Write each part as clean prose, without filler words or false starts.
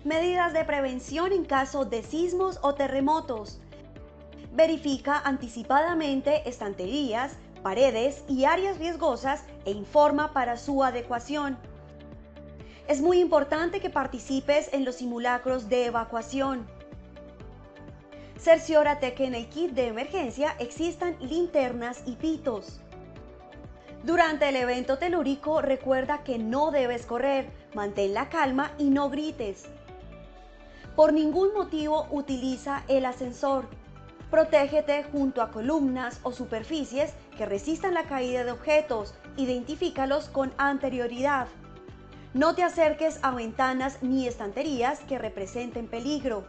Medidas de prevención en caso de sismos o terremotos. Verifica anticipadamente estanterías, paredes y áreas riesgosas e informa para su adecuación. Es muy importante que participes en los simulacros de evacuación. Cerciórate que en el kit de emergencia existan linternas y pitos. Durante el evento telúrico, recuerda que no debes correr, mantén la calma y no grites. Por ningún motivo utiliza el ascensor. Protégete junto a columnas o superficies que resistan la caída de objetos. Identifícalos con anterioridad. No te acerques a ventanas ni estanterías que representen peligro.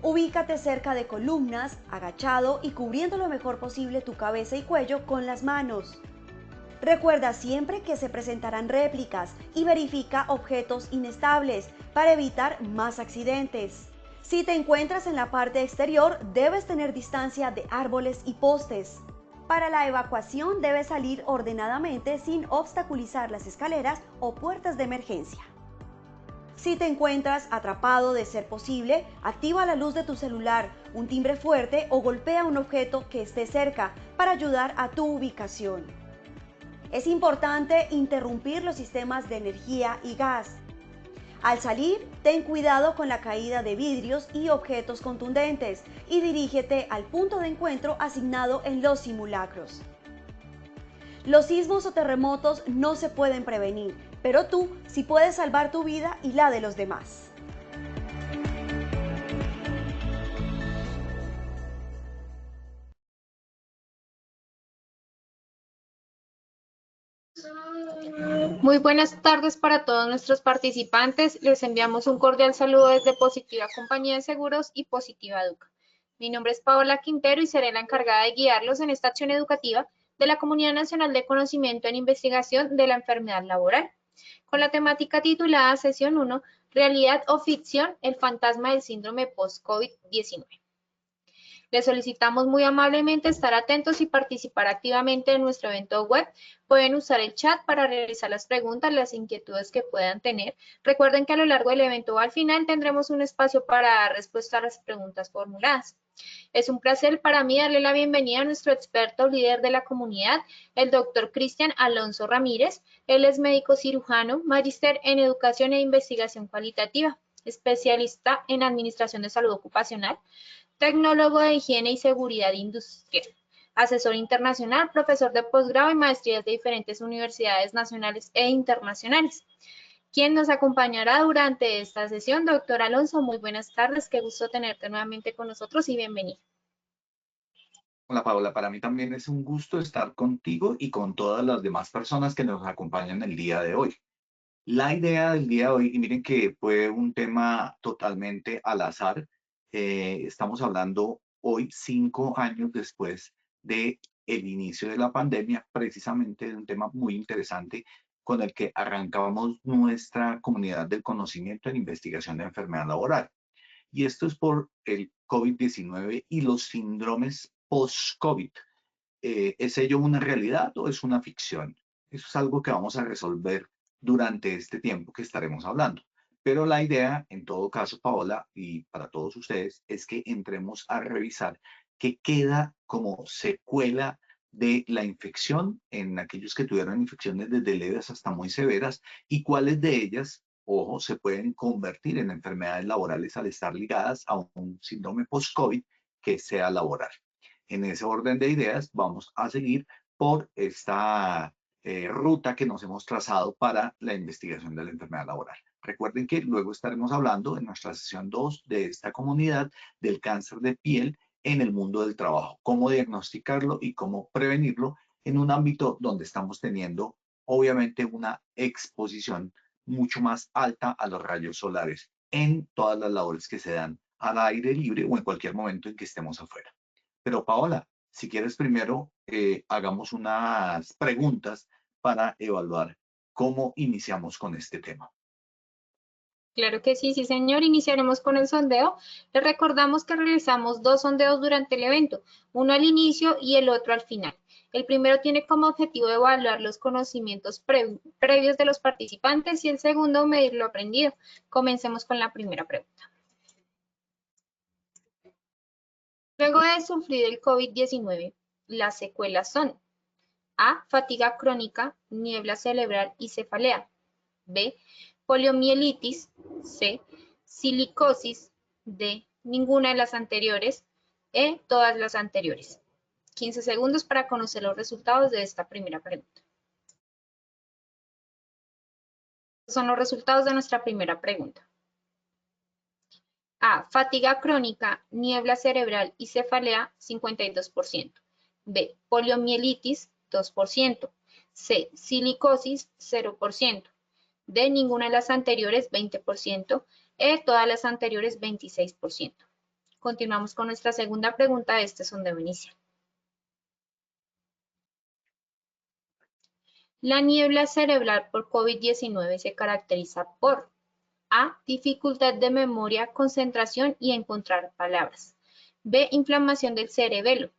Ubícate cerca de columnas, agachado y cubriendo lo mejor posible tu cabeza y cuello con las manos. Recuerda siempre que se presentarán réplicas y verifica objetos inestables para evitar más accidentes. Si te encuentras en la parte exterior, debes tener distancia de árboles y postes. Para la evacuación debes salir ordenadamente sin obstaculizar las escaleras o puertas de emergencia. Si te encuentras atrapado, de ser posible, activa la luz de tu celular, un timbre fuerte o golpea un objeto que esté cerca para ayudar a tu ubicación. Es importante interrumpir los sistemas de energía y gas. Al salir, ten cuidado con la caída de vidrios y objetos contundentes y dirígete al punto de encuentro asignado en los simulacros. Los sismos o terremotos no se pueden prevenir, pero tú sí puedes salvar tu vida y la de los demás. Muy buenas tardes para todos nuestros participantes. Les enviamos un cordial saludo desde Positiva Compañía de Seguros y Positiva Educa. Mi nombre es Paola Quintero y seré la encargada de guiarlos en esta acción educativa de la Comunidad Nacional de Conocimiento en Investigación de la Enfermedad Laboral, con la temática titulada Sesión 1, Realidad o Ficción, el fantasma del síndrome post-COVID-19. Les solicitamos muy amablemente estar atentos y participar activamente en nuestro evento web. Pueden usar el chat para realizar las preguntas, las inquietudes que puedan tener. Recuerden que a lo largo del evento o al final tendremos un espacio para dar respuesta a las preguntas formuladas. Es un placer para mí darle la bienvenida a nuestro experto líder de la comunidad, el doctor Cristian Alonso Ramírez. Él es médico cirujano, magíster en educación e investigación cualitativa, especialista en administración de salud ocupacional, tecnólogo de higiene y seguridad industrial, asesor internacional, profesor de posgrado y maestrías de diferentes universidades nacionales e internacionales. ¿Quién nos acompañará durante esta sesión? Doctor Alonso, muy buenas tardes, qué gusto tenerte nuevamente con nosotros y bienvenido. Hola Paola, para mí también es un gusto estar contigo y con todas las demás personas que nos acompañan el día de hoy. La idea del día de hoy, y miren que fue un tema totalmente al azar, estamos hablando hoy, 5 años después de el inicio de la pandemia, precisamente de un tema muy interesante con el que arrancábamos nuestra comunidad del conocimiento en investigación de enfermedad laboral. Y esto es por el COVID-19 y los síndromes post-COVID. ¿Es ello una realidad o es una ficción? Eso es algo que vamos a resolver durante este tiempo que estaremos hablando. Pero la idea, en todo caso, Paola, y para todos ustedes, es que entremos a revisar qué queda como secuela de la infección en aquellos que tuvieron infecciones desde leves hasta muy severas y cuáles de ellas, ojo, se pueden convertir en enfermedades laborales al estar ligadas a un síndrome post-COVID que sea laboral. En ese orden de ideas, vamos a seguir por esta ruta que nos hemos trazado para la investigación de la enfermedad laboral. Recuerden que luego estaremos hablando en nuestra sesión 2 de esta comunidad del cáncer de piel en el mundo del trabajo, cómo diagnosticarlo y cómo prevenirlo en un ámbito donde estamos teniendo obviamente una exposición mucho más alta a los rayos solares en todas las labores que se dan al aire libre o en cualquier momento en que estemos afuera. Pero Paola, si quieres primero hagamos unas preguntas para evaluar cómo iniciamos con este tema. Claro que sí, sí, señor. Iniciaremos con el sondeo. Les recordamos que realizamos 2 sondeos durante el evento, uno al inicio y el otro al final. El primero tiene como objetivo evaluar los conocimientos previos de los participantes y el segundo medir lo aprendido. Comencemos con la primera pregunta. Luego de sufrir el COVID-19, las secuelas son A, fatiga crónica, niebla cerebral y cefalea. B, poliomielitis. C, silicosis. D, ninguna de las anteriores. E, todas las anteriores. 15 segundos para conocer los resultados de esta primera pregunta. Estos son los resultados de nuestra primera pregunta. A, fatiga crónica, niebla cerebral y cefalea, 52%. B, poliomielitis, 2%. C, silicosis, 0%. D, ninguna de las anteriores, 20%. E, todas las anteriores, 26%. Continuamos con nuestra segunda pregunta de este sondeo inicial. La niebla cerebral por COVID-19 se caracteriza por A, dificultad de memoria, concentración y encontrar palabras. B, inflamación del cerebelo.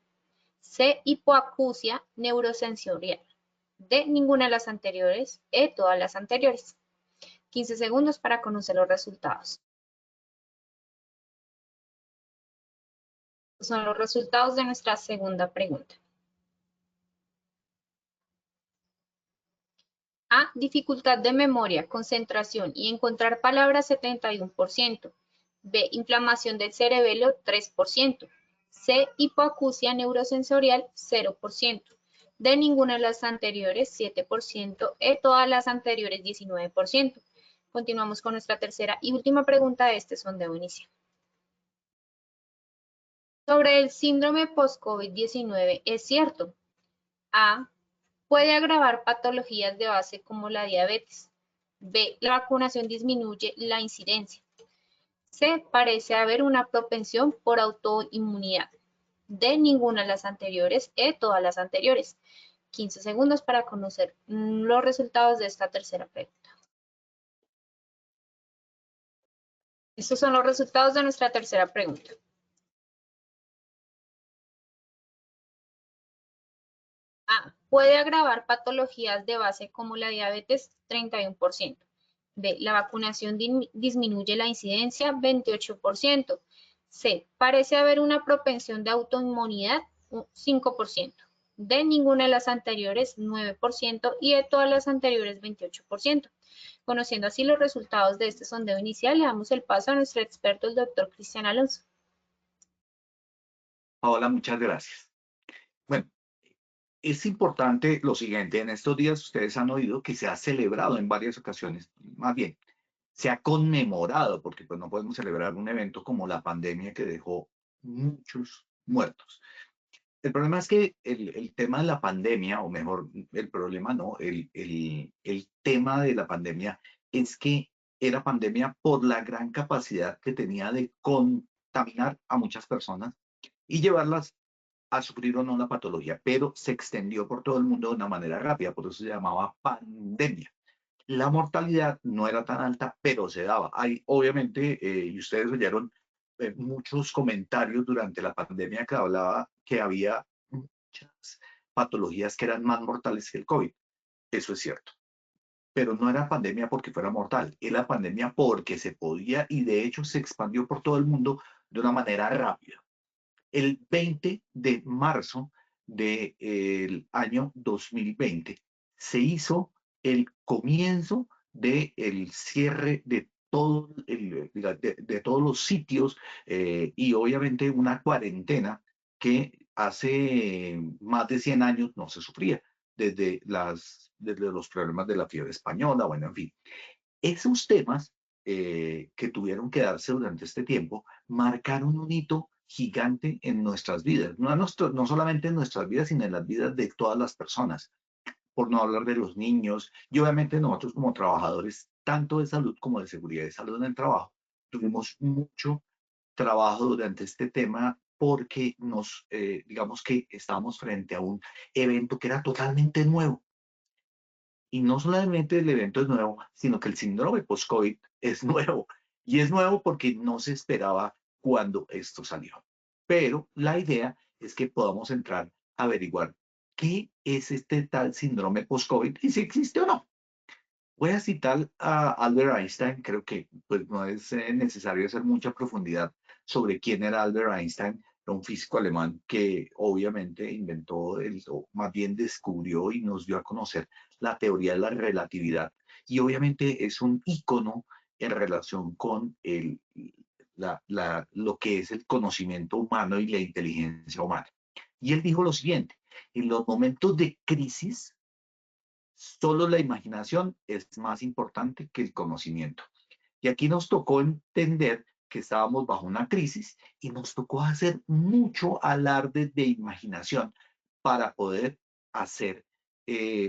C, hipoacusia neurosensorial. D, ninguna de las anteriores. E, todas las anteriores. 15 segundos para conocer los resultados. Estos son los resultados de nuestra segunda pregunta. A, dificultad de memoria, concentración y encontrar palabras, 71%. B, inflamación del cerebelo, 3%. C, hipoacusia neurosensorial, 0%. D, ninguna de las anteriores, 7%. E, todas las anteriores, 19%. Continuamos con nuestra tercera y última pregunta de este sondeo inicial. Sobre el síndrome post-COVID-19, ¿es cierto? A, puede agravar patologías de base como la diabetes. B, la vacunación disminuye la incidencia. C, parece haber una propensión por autoinmunidad. D, ninguna de las anteriores. E, todas las anteriores. 15 segundos para conocer los resultados de esta tercera pregunta. Estos son los resultados de nuestra tercera pregunta. A, puede agravar patologías de base como la diabetes, 31%. B, la vacunación disminuye la incidencia, 28%. C, parece haber una propensión de autoinmunidad, 5%. D, ninguna de las anteriores, 9%. Y de todas las anteriores, 28%. Conociendo así los resultados de este sondeo inicial, le damos el paso a nuestro experto, el doctor Cristian Alonso. Paola, muchas gracias. Bueno, es importante lo siguiente. En estos días ustedes han oído que se ha celebrado en varias ocasiones, más bien, se ha conmemorado, porque pues no podemos celebrar un evento como la pandemia que dejó muchos muertos. El problema es que el tema de la pandemia, o mejor, el problema no, el tema de la pandemia es que era pandemia por la gran capacidad que tenía de contaminar a muchas personas y llevarlas a sufrir o no una patología, pero se extendió por todo el mundo de una manera rápida, por eso se llamaba pandemia. La mortalidad no era tan alta, pero se daba. Hay, obviamente, y ustedes oyeron muchos comentarios durante la pandemia que hablaba que había muchas patologías que eran más mortales que el COVID. Eso es cierto. Pero no era pandemia porque fuera mortal, era pandemia porque se podía y de hecho se expandió por todo el mundo de una manera rápida. El 20 de marzo del año 2020 se hizo el comienzo del cierre de, de todos los sitios y obviamente una cuarentena que hace más de 100 años no se sufría, desde los problemas de la fiebre española, bueno, en fin. Esos temas que tuvieron que darse durante este tiempo marcaron un hito gigante en nuestras vidas, no solamente en nuestras vidas, sino en las vidas de todas las personas, por no hablar de los niños y obviamente nosotros como trabajadores, tanto de salud como de seguridad y salud en el trabajo, tuvimos mucho trabajo durante este tema porque digamos que estábamos frente a un evento que era totalmente nuevo Y no solamente el evento es nuevo, sino que el síndrome post-COVID es nuevo. Y es nuevo porque no se esperaba cuando esto salió. Pero la idea es que podamos entrar a averiguar qué es este tal síndrome post-COVID y si existe o no. Voy a citar a Albert Einstein, creo que pues, no es necesario hacer mucha profundidad sobre quién era Albert Einstein, era un físico alemán que obviamente inventó, o más bien descubrió y nos dio a conocer la teoría de la relatividad. Y obviamente es un ícono en relación con lo que es el conocimiento humano y la inteligencia humana. Y él dijo lo siguiente, en los momentos de crisis, solo la imaginación es más importante que el conocimiento. Y aquí nos tocó entender que estábamos bajo una crisis y nos tocó hacer mucho alarde de imaginación para poder hacer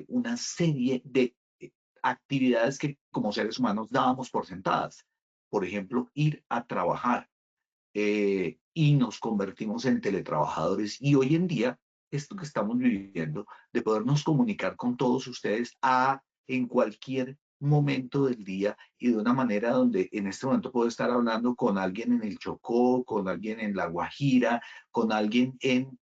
una serie de actividades que como seres humanos dábamos por sentadas. Por ejemplo, ir a trabajar, y nos convertimos en teletrabajadores. Y hoy en día, esto que estamos viviendo, de podernos comunicar con todos ustedes en cualquier momento del día y de una manera donde en este momento puedo estar hablando con alguien en el Chocó, con alguien en La Guajira, con alguien en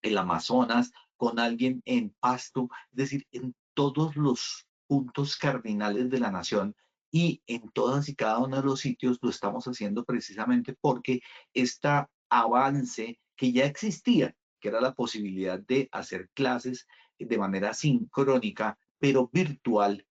el Amazonas, con alguien en Pasto, es decir, en todos los puntos cardinales de la nación y en todas y cada uno de los sitios lo estamos haciendo precisamente porque este avance que ya existía, que era la posibilidad de hacer clases de manera sincrónica, pero virtual,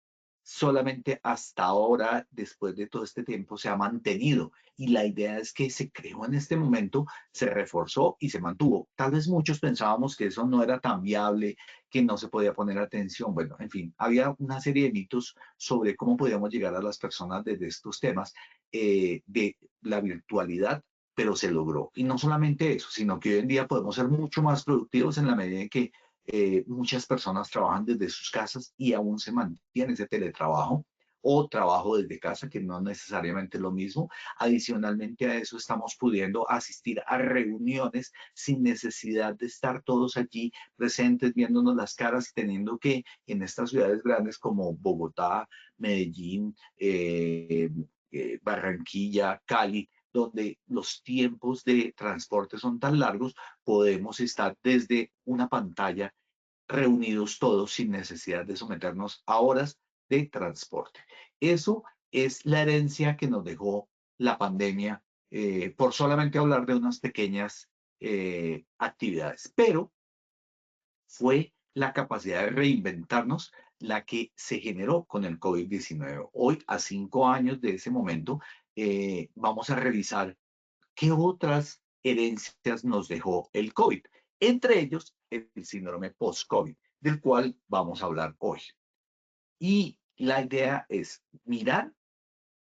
solamente hasta ahora, después de todo este tiempo, se ha mantenido. Y la idea es que se creó en este momento, se reforzó y se mantuvo. Tal vez muchos pensábamos que eso no era tan viable, que no se podía poner atención. Bueno, en fin, había una serie de mitos sobre cómo podíamos llegar a las personas desde estos temas de la virtualidad, pero se logró. Y no solamente eso, sino que hoy en día podemos ser mucho más productivos en la medida en que muchas personas trabajan desde sus casas y aún se mantiene ese teletrabajo o trabajo desde casa, que no es necesariamente lo mismo. Adicionalmente a eso, estamos pudiendo asistir a reuniones sin necesidad de estar todos allí presentes, viéndonos las caras y teniendo que en estas ciudades grandes como Bogotá, Medellín, Barranquilla, Cali, donde los tiempos de transporte son tan largos, podemos estar desde una pantalla reunidos todos sin necesidad de someternos a horas de transporte. Eso es la herencia que nos dejó la pandemia, por solamente hablar de unas pequeñas actividades. Pero fue la capacidad de reinventarnos la que se generó con el COVID-19. Hoy, a 5 años de ese momento, vamos a revisar qué otras herencias nos dejó el COVID, entre ellos el síndrome post-COVID, del cual vamos a hablar hoy. Y la idea es mirar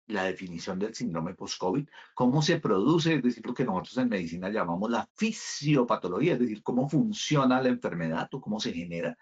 la definición del síndrome post-COVID, cómo se produce, es decir, lo que nosotros en medicina llamamos la fisiopatología, es decir, cómo funciona la enfermedad o cómo se genera,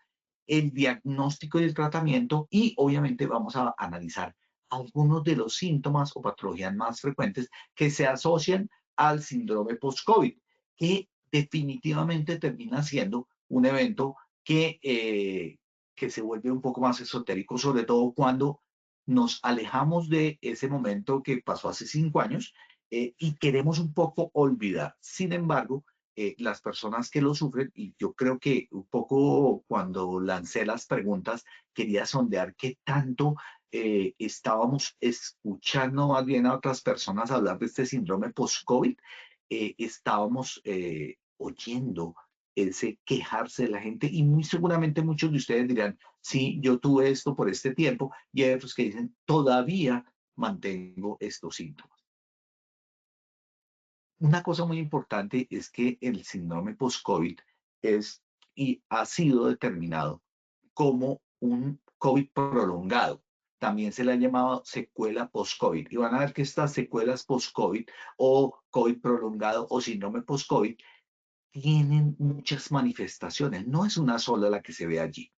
el diagnóstico y el tratamiento, y obviamente vamos a analizar algunos de los síntomas o patologías más frecuentes que se asocian al síndrome post-COVID, que definitivamente termina siendo un evento que se vuelve un poco más esotérico, sobre todo cuando nos alejamos de ese momento que pasó hace 5 años y queremos un poco olvidar. Sin embargo, las personas que lo sufren, y yo creo que un poco cuando lancé las preguntas, quería sondear qué tanto estábamos escuchando más bien a otras personas hablar de este síndrome post-COVID, estábamos oyendo ese quejarse de la gente y muy seguramente muchos de ustedes dirán, sí, yo tuve esto por este tiempo y hay otros que dicen, todavía mantengo estos síntomas. Una cosa muy importante es que el síndrome post-COVID es y ha sido determinado como un COVID prolongado. También se le ha llamado secuela post-COVID. Y van a ver que estas secuelas post-COVID o COVID prolongado o síndrome post-COVID tienen muchas manifestaciones. No es una sola la que se ve allí.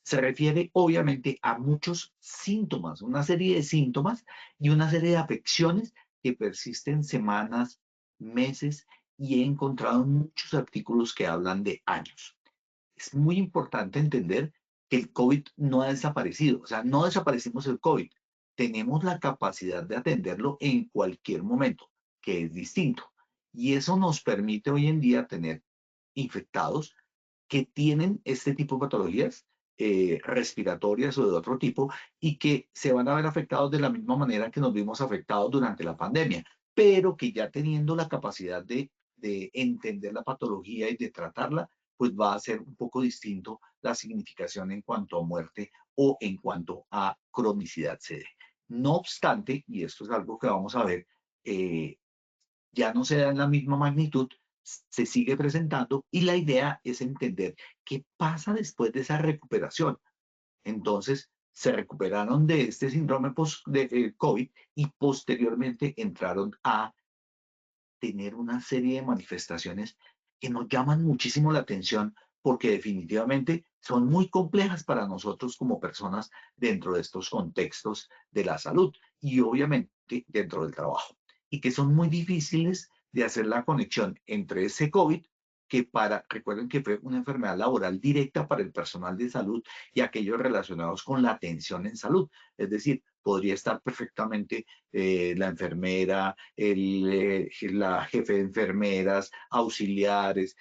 Se refiere obviamente a muchos síntomas, una serie de síntomas y una serie de afecciones que persisten semanas, meses y he encontrado muchos artículos que hablan de años. Es muy importante entender que el COVID no ha desaparecido, o sea, no desaparecimos el COVID, tenemos la capacidad de atenderlo en cualquier momento, que es distinto. Y eso nos permite hoy en día tener infectados que tienen este tipo de patologías respiratorias o de otro tipo y que se van a ver afectados de la misma manera que nos vimos afectados durante la pandemia, pero que ya teniendo la capacidad de entender la patología y de tratarla, pues va a ser un poco distinto la significación en cuanto a muerte o en cuanto a cronicidad se dé. No obstante, y esto es algo que vamos a ver, ya no se da en la misma magnitud, se sigue presentando y la idea es entender qué pasa después de esa recuperación. Entonces, se recuperaron de este síndrome post de COVID y posteriormente entraron a tener una serie de manifestaciones que nos llaman muchísimo la atención porque definitivamente son muy complejas para nosotros como personas dentro de estos contextos de la salud y obviamente dentro del trabajo. Y que son muy difíciles de hacer la conexión entre ese COVID, recuerden que fue una enfermedad laboral directa para el personal de salud y aquellos relacionados con la atención en salud. Es decir, podría estar perfectamente la enfermera, la jefe de enfermeras, auxiliares,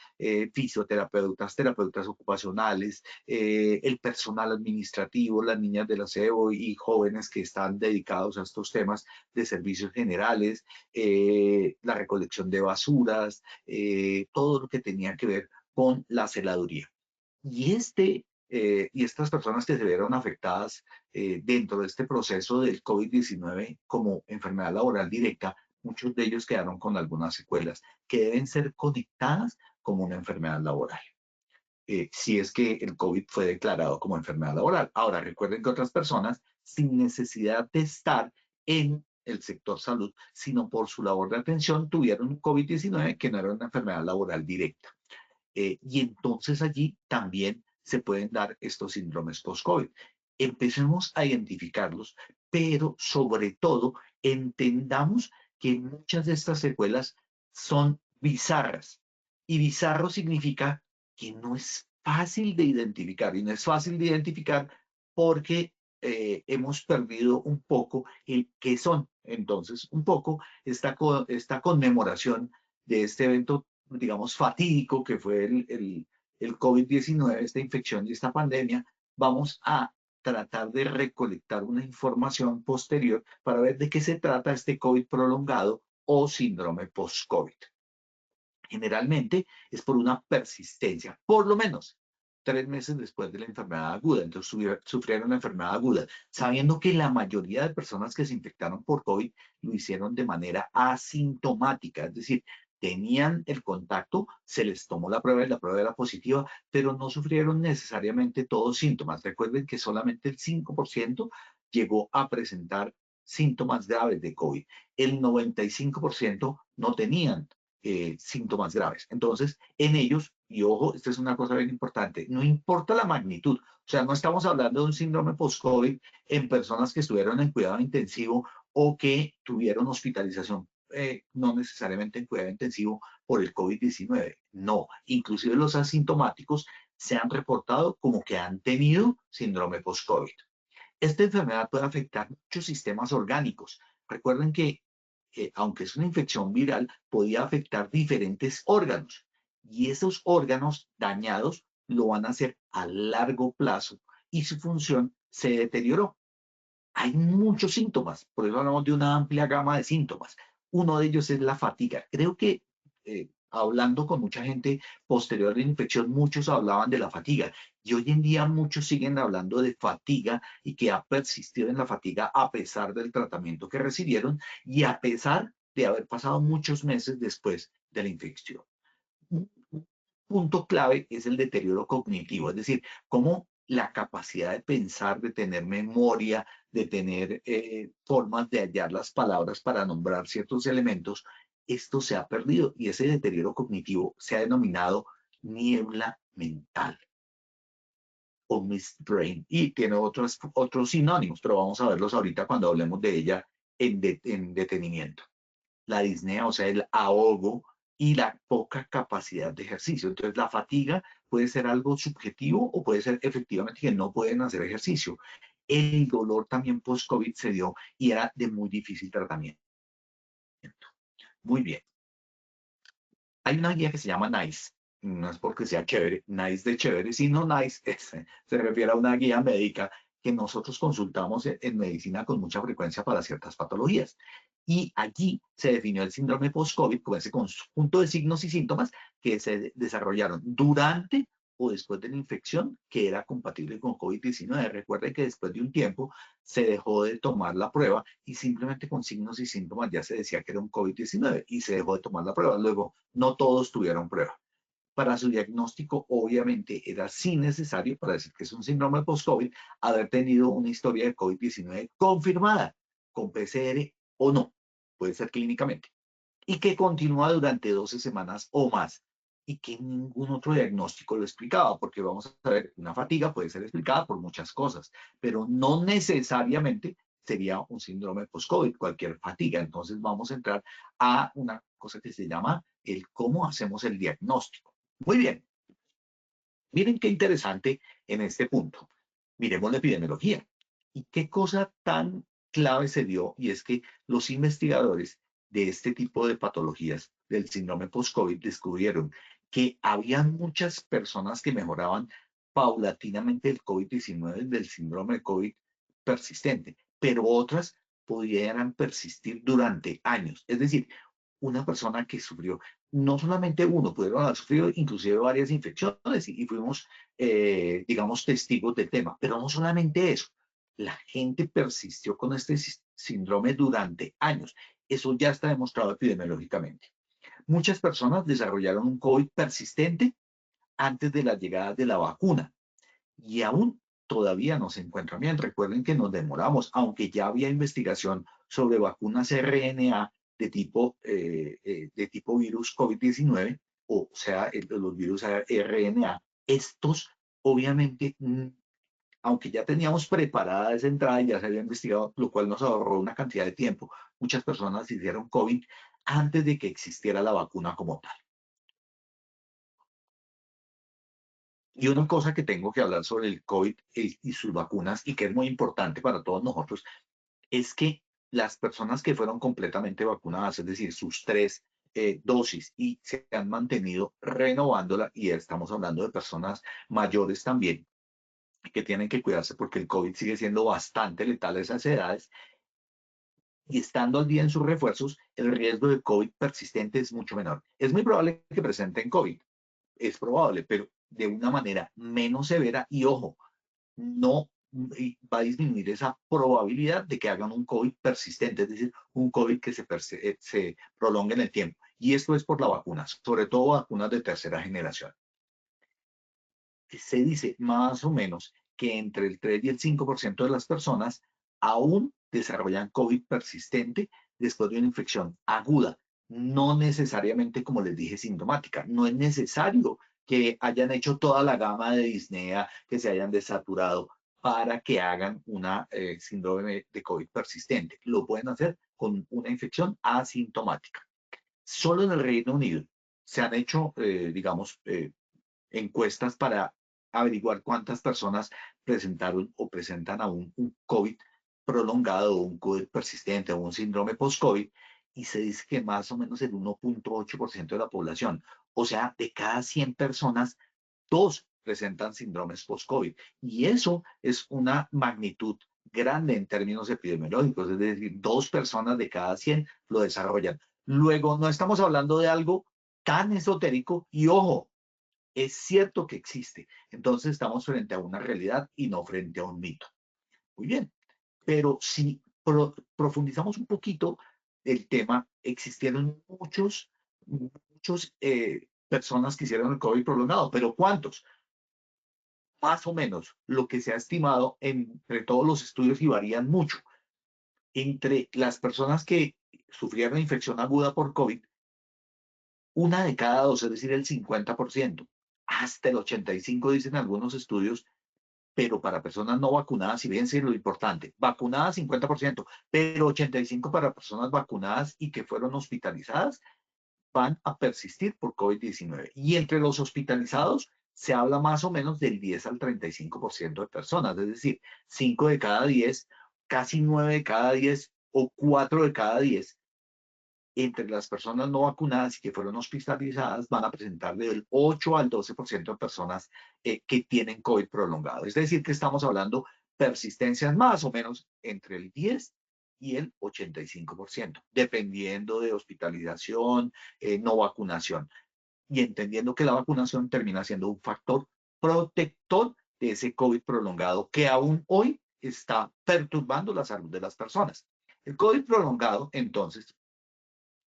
fisioterapeutas, terapeutas ocupacionales, el personal administrativo, las niñas del aseo y jóvenes que están dedicados a estos temas de servicios generales, la recolección de basuras, todo lo que tenía que ver con la celaduría. Y estas personas que se vieron afectadas dentro de este proceso del COVID-19 como enfermedad laboral directa, muchos de ellos quedaron con algunas secuelas que deben ser conectadas como una enfermedad laboral. Si es que el COVID fue declarado como enfermedad laboral. Ahora, recuerden que otras personas, sin necesidad de estar en el sector salud, sino por su labor de atención, tuvieron un COVID-19 que no era una enfermedad laboral directa. Y entonces allí también se pueden dar estos síndromes post-COVID. Empecemos a identificarlos, pero sobre todo entendamos que muchas de estas secuelas son bizarras. Y bizarro significa que no es fácil de identificar. Y no es fácil de identificar porque hemos perdido un poco el qué son. Entonces, un poco esta conmemoración de este evento, digamos, fatídico que fue el COVID-19, esta infección y esta pandemia, vamos a tratar de recolectar una información posterior para ver de qué se trata este COVID prolongado o síndrome post-COVID. Generalmente es por una persistencia, por lo menos 3 meses después de la enfermedad aguda. Entonces sufrieron una enfermedad aguda, sabiendo que la mayoría de personas que se infectaron por COVID lo hicieron de manera asintomática, es decir, tenían el contacto, se les tomó la prueba y la prueba era positiva, pero no sufrieron necesariamente todos síntomas. Recuerden que solamente el 5% llegó a presentar síntomas graves de COVID. El 95% no tenían síntomas graves. Entonces, en ellos, y ojo, esta es una cosa bien importante, no importa la magnitud, o sea, no estamos hablando de un síndrome post-COVID en personas que estuvieron en cuidado intensivo o que tuvieron hospitalización, no necesariamente en cuidado intensivo por el COVID-19. No, inclusive los asintomáticos se han reportado como que han tenido síndrome post-COVID. Esta enfermedad puede afectar muchos sistemas orgánicos. Recuerden que aunque es una infección viral, podía afectar diferentes órganos. Y esos órganos dañados lo van a hacer a largo plazo y su función se deterioró. Hay muchos síntomas, por eso hablamos de una amplia gama de síntomas. Uno de ellos es la fatiga. Creo que hablando con mucha gente posterior a la infección, muchos hablaban de la fatiga. Y hoy en día muchos siguen hablando de fatiga y que ha persistido en la fatiga a pesar del tratamiento que recibieron y a pesar de haber pasado muchos meses después de la infección. Un punto clave es el deterioro cognitivo, es decir, cómo la capacidad de pensar, de tener memoria, de tener formas de hallar las palabras para nombrar ciertos elementos, esto se ha perdido y ese deterioro cognitivo se ha denominado niebla mental o mist brain y tiene otros sinónimos, pero vamos a verlos ahorita cuando hablemos de ella en detenimiento. La disnea, o sea, el ahogo y la poca capacidad de ejercicio. Entonces, la fatiga puede ser algo subjetivo o puede ser efectivamente que no pueden hacer ejercicio. El dolor también post-COVID se dio y era de muy difícil tratamiento. Muy bien. Hay una guía que se llama NICE. No es porque sea chévere, NICE de chévere, sino NICE se refiere a una guía médica que nosotros consultamos en medicina con mucha frecuencia para ciertas patologías. Y allí se definió el síndrome post-COVID como ese conjunto de signos y síntomas que se desarrollaron durante o después de la infección que era compatible con COVID-19. Recuerde que después de un tiempo se dejó de tomar la prueba y simplemente con signos y síntomas ya se decía que era un COVID-19 y se dejó de tomar la prueba. Luego, no todos tuvieron prueba. Para su diagnóstico, obviamente, era sí necesario, para decir que es un síndrome post-COVID, haber tenido una historia de COVID-19 confirmada, con PCR o no, puede ser clínicamente, y que continúa durante 12 semanas o más, y que ningún otro diagnóstico lo explicaba, porque vamos a ver, una fatiga puede ser explicada por muchas cosas, pero no necesariamente sería un síndrome post-COVID, cualquier fatiga. Entonces vamos a entrar a una cosa que se llama el cómo hacemos el diagnóstico. Muy bien. Miren qué interesante en este punto. Miremos la epidemiología. ¿Y qué cosa tan clave se dio? Y es que los investigadores de este tipo de patologías del síndrome post-COVID descubrieron que había muchas personas que mejoraban paulatinamente el COVID-19 del síndrome de COVID persistente, pero otras pudieran persistir durante años. Es decir, una persona que sufrió, no solamente uno, pudieron haber sufrido inclusive varias infecciones y fuimos, digamos, testigos del tema, pero no solamente eso, la gente persistió con este síndrome durante años. Eso ya está demostrado epidemiológicamente. Muchas personas desarrollaron un COVID persistente antes de la llegada de la vacuna y aún todavía no se encuentran bien. Recuerden que nos demoramos, aunque ya había investigación sobre vacunas RNA de tipo virus COVID-19, o sea, los virus RNA. Estos, obviamente, aunque ya teníamos preparada esa entrada y ya se había investigado, lo cual nos ahorró una cantidad de tiempo. Muchas personas hicieron COVID antes de que existiera la vacuna como tal. Y una cosa que tengo que hablar sobre el COVID y sus vacunas, y que es muy importante para todos nosotros, es que las personas que fueron completamente vacunadas, es decir, sus 3 dosis, y se han mantenido renovándola, y estamos hablando de personas mayores también, que tienen que cuidarse porque el COVID sigue siendo bastante letal a esas edades, y estando al día en sus refuerzos, el riesgo de COVID persistente es mucho menor. Es muy probable que presenten COVID, es probable, pero de una manera menos severa y ojo, no va a disminuir esa probabilidad de que hagan un COVID persistente, es decir, un COVID que se prolongue en el tiempo. Y esto es por la vacuna, sobre todo vacunas de tercera generación. Se dice más o menos que entre el 3 y el 5% de las personas aún desarrollan COVID persistente después de una infección aguda, no necesariamente, como les dije, sintomática. No es necesario que hayan hecho toda la gama de disnea, que se hayan desaturado para que hagan una síndrome de COVID persistente. Lo pueden hacer con una infección asintomática. Solo en el Reino Unido se han hecho, digamos, encuestas para averiguar cuántas personas presentaron o presentan aún un COVID prolongado o un COVID persistente o un síndrome post-COVID, y se dice que más o menos el 1.8% de la población, o sea, de cada 100 personas, 2 presentan síndromes post-COVID. Y eso es una magnitud grande en términos epidemiológicos, es decir, 2 personas de cada 100 lo desarrollan. Luego, no estamos hablando de algo tan esotérico y ojo, es cierto que existe. Entonces estamos frente a una realidad y no frente a un mito. Muy bien, pero si profundizamos un poquito el tema, existieron muchos personas que hicieron el COVID prolongado, pero ¿cuántos? Más o menos lo que se ha estimado entre todos los estudios y varían mucho. Entre las personas que sufrieron infección aguda por COVID, una de cada 2, es decir, el 50%, hasta el 85% dicen algunos estudios, pero para personas no vacunadas, y fíjense lo importante, vacunadas 50%, pero 85% para personas vacunadas y que fueron hospitalizadas, van a persistir por COVID-19. Y entre los hospitalizados, se habla más o menos del 10 al 35% de personas, es decir, 5 de cada 10, casi 9 de cada 10 o 4 de cada 10 entre las personas no vacunadas y que fueron hospitalizadas van a presentar del 8 al 12% de personas que tienen COVID prolongado. Es decir, que estamos hablando persistencias más o menos entre el 10 y el 85%, dependiendo de hospitalización, no vacunación, y entendiendo que la vacunación termina siendo un factor protector de ese COVID prolongado que aún hoy está perturbando la salud de las personas. El COVID prolongado, entonces,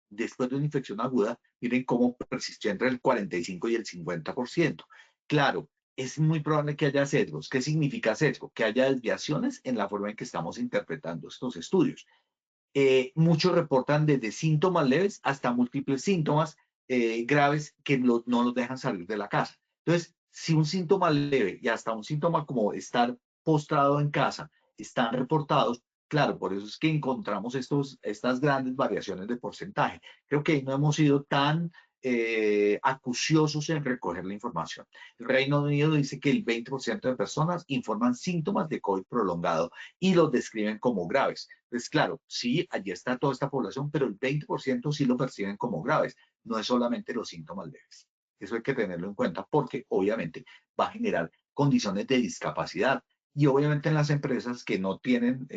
después de una infección aguda, miren cómo persistió entre el 45 y el 50%. Claro, es muy probable que haya sesgos. ¿Qué significa sesgo? Que haya desviaciones en la forma en que estamos interpretando estos estudios. Muchos reportan desde síntomas leves hasta múltiples síntomas graves que no los dejan salir de la casa. Entonces, si un síntoma leve y hasta un síntoma como estar postrado en casa están reportados, claro, por eso es que encontramos estas grandes variaciones de porcentaje. Creo que no hemos sido tan acuciosos en recoger la información. El Reino Unido dice que el 20% de personas informan síntomas de COVID prolongado y los describen como graves. Pues claro, sí, allí está toda esta población, pero el 20% sí lo perciben como graves, no es solamente los síntomas leves. Eso hay que tenerlo en cuenta porque obviamente va a generar condiciones de discapacidad. Y obviamente en las empresas que no tienen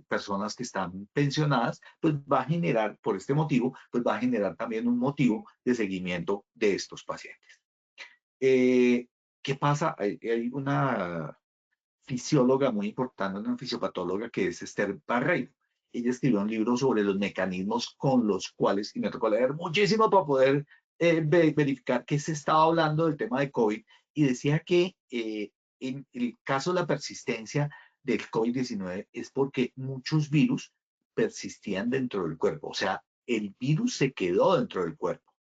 personas que están pensionadas, pues va a generar, por este motivo, pues va a generar también un motivo de seguimiento de estos pacientes. ¿Qué pasa? Hay una fisióloga muy importante, una fisiopatóloga que es Esther Barreiro. Ella escribió un libro sobre los mecanismos con los cuales, y me tocó leer muchísimo para poder verificar que se estaba hablando del tema de COVID, y decía que en el caso de la persistencia del COVID-19 es porque muchos virus persistían dentro del cuerpo, o sea, el virus se quedó dentro del cuerpo.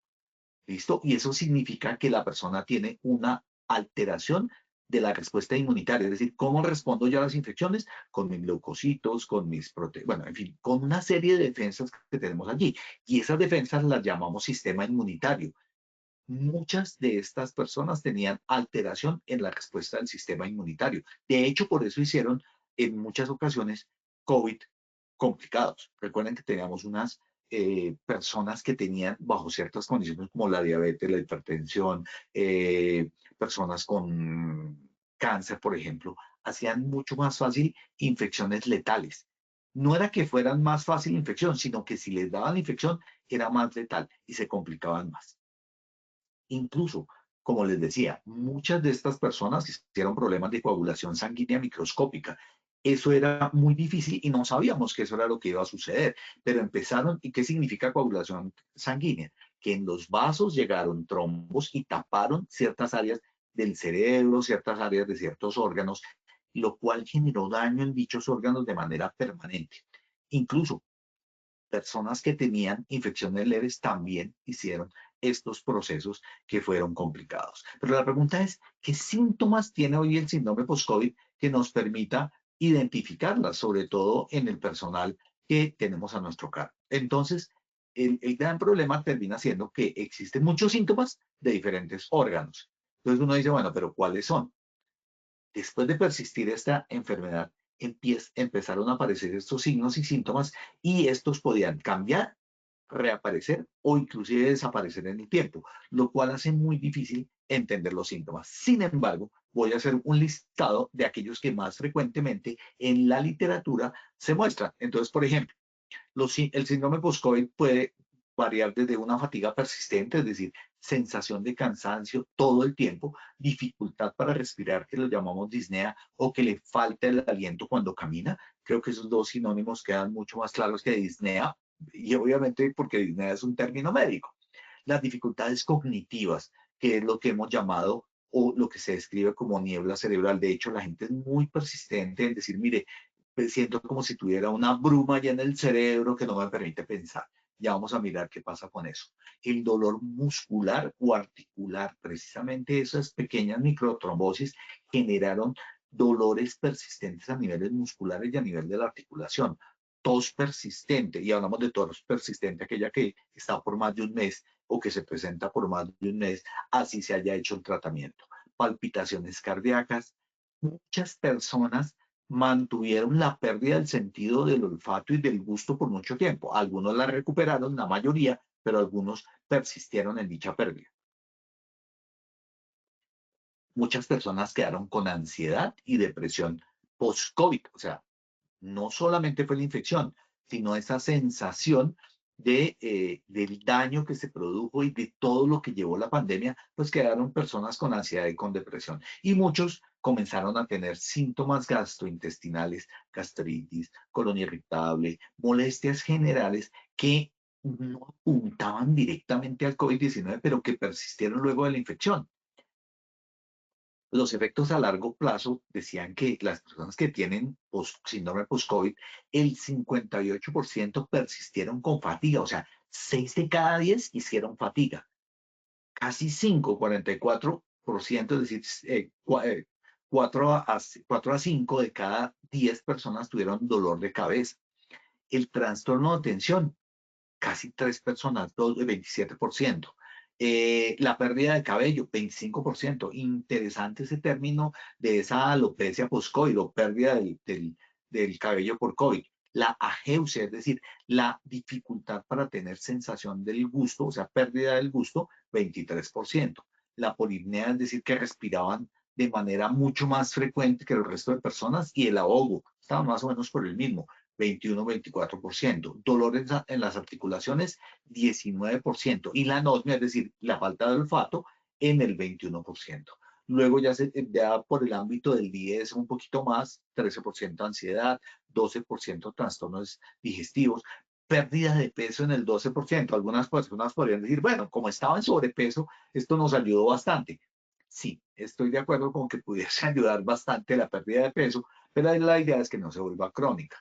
¿Listo? Y eso significa que la persona tiene una alteración de la respuesta inmunitaria, es decir, ¿cómo respondo yo a las infecciones? Con mis leucocitos, con mis proteínas, bueno, en fin, con una serie de defensas que tenemos allí. Y esas defensas las llamamos sistema inmunitario. Muchas de estas personas tenían alteración en la respuesta del sistema inmunitario. De hecho, por eso hicieron en muchas ocasiones COVID complicados. Recuerden que teníamos unas personas que tenían bajo ciertas condiciones como la diabetes, la hipertensión, personas con cáncer, por ejemplo, hacían mucho más fácil infecciones letales. No era que fueran más fácil infección, sino que si les daban la infección era más letal y se complicaban más. Incluso, como les decía, muchas de estas personas hicieron problemas de coagulación sanguínea microscópica. Eso era muy difícil y no sabíamos que eso era lo que iba a suceder, pero empezaron. ¿Y qué significa coagulación sanguínea? Que en los vasos llegaron trombos y taparon ciertas áreas del cerebro, ciertas áreas de ciertos órganos, lo cual generó daño en dichos órganos de manera permanente. Incluso personas que tenían infecciones leves también hicieron estos procesos que fueron complicados. Pero la pregunta es, ¿qué síntomas tiene hoy el síndrome post-COVID que nos permita identificarlas, sobre todo en el personal que tenemos a nuestro cargo? Entonces, el gran problema termina siendo que existen muchos síntomas de diferentes órganos. Entonces uno dice, bueno, pero ¿cuáles son? Después de persistir esta enfermedad, empezaron a aparecer estos signos y síntomas y estos podían cambiar, reaparecer o inclusive desaparecer en el tiempo, lo cual hace muy difícil entender los síntomas. Sin embargo, voy a hacer un listado de aquellos que más frecuentemente en la literatura se muestran. Entonces, por ejemplo, el síndrome post-COVID puede variar desde una fatiga persistente, es decir, sensación de cansancio todo el tiempo, dificultad para respirar, que lo llamamos disnea, o que le falta el aliento cuando camina. Creo que esos dos sinónimos quedan mucho más claros que disnea, y obviamente porque disnea es un término médico. Las dificultades cognitivas, que es lo que hemos llamado o lo que se describe como niebla cerebral. De hecho, la gente es muy persistente en decir, mire, siento como si tuviera una bruma ya en el cerebro que no me permite pensar. Ya vamos a mirar qué pasa con eso. El dolor muscular o articular, precisamente esas pequeñas microtrombosis generaron dolores persistentes a niveles musculares y a nivel de la articulación. Tos persistente, y hablamos de tos persistente, aquella que está por más de un mes o que se presenta por más de un mes, así se haya hecho el tratamiento. palpitaciones cardíacas. Muchas personas mantuvieron la pérdida del sentido del olfato y del gusto por mucho tiempo. Algunos la recuperaron, la mayoría, pero algunos persistieron en dicha pérdida. Muchas personas quedaron con ansiedad y depresión post-COVID. O sea, no solamente fue la infección, sino esa sensación del daño que se produjo y de todo lo que llevó la pandemia, pues quedaron personas con ansiedad y con depresión. Y muchos comenzaron a tener síntomas gastrointestinales, gastritis, colon irritable, molestias generales que no apuntaban directamente al COVID-19, pero que persistieron luego de la infección. Los efectos a largo plazo decían que las personas que tienen síndrome post-COVID, el 58% persistieron con fatiga, o sea, 6 de cada 10 hicieron fatiga. Casi 5, 44%, es decir, 4 a 5 de cada 10 personas tuvieron dolor de cabeza. El trastorno de atención, casi 3 personas, 27%. La pérdida de cabello, 25%. Interesante ese término de esa alopecia post-COVID o pérdida del cabello por COVID. La ageusia, es decir, la dificultad para tener sensación del gusto, o sea, pérdida del gusto, 23%. La polipnea, es decir, que respiraban de manera mucho más frecuente que el resto de personas, y el ahogo, estaba más o menos por el mismo, 21-24%. Dolores en las articulaciones, 19%. Y la anosmia, es decir, la falta de olfato, en el 21%. Luego ya por el ámbito del día es un poquito más, 13% ansiedad, 12% trastornos digestivos, pérdida de peso en el 12%. Algunas personas podrían decir, bueno, como estaba en sobrepeso, esto nos ayudó bastante. Sí, estoy de acuerdo con que pudiese ayudar bastante la pérdida de peso, pero la idea es que no se vuelva crónica.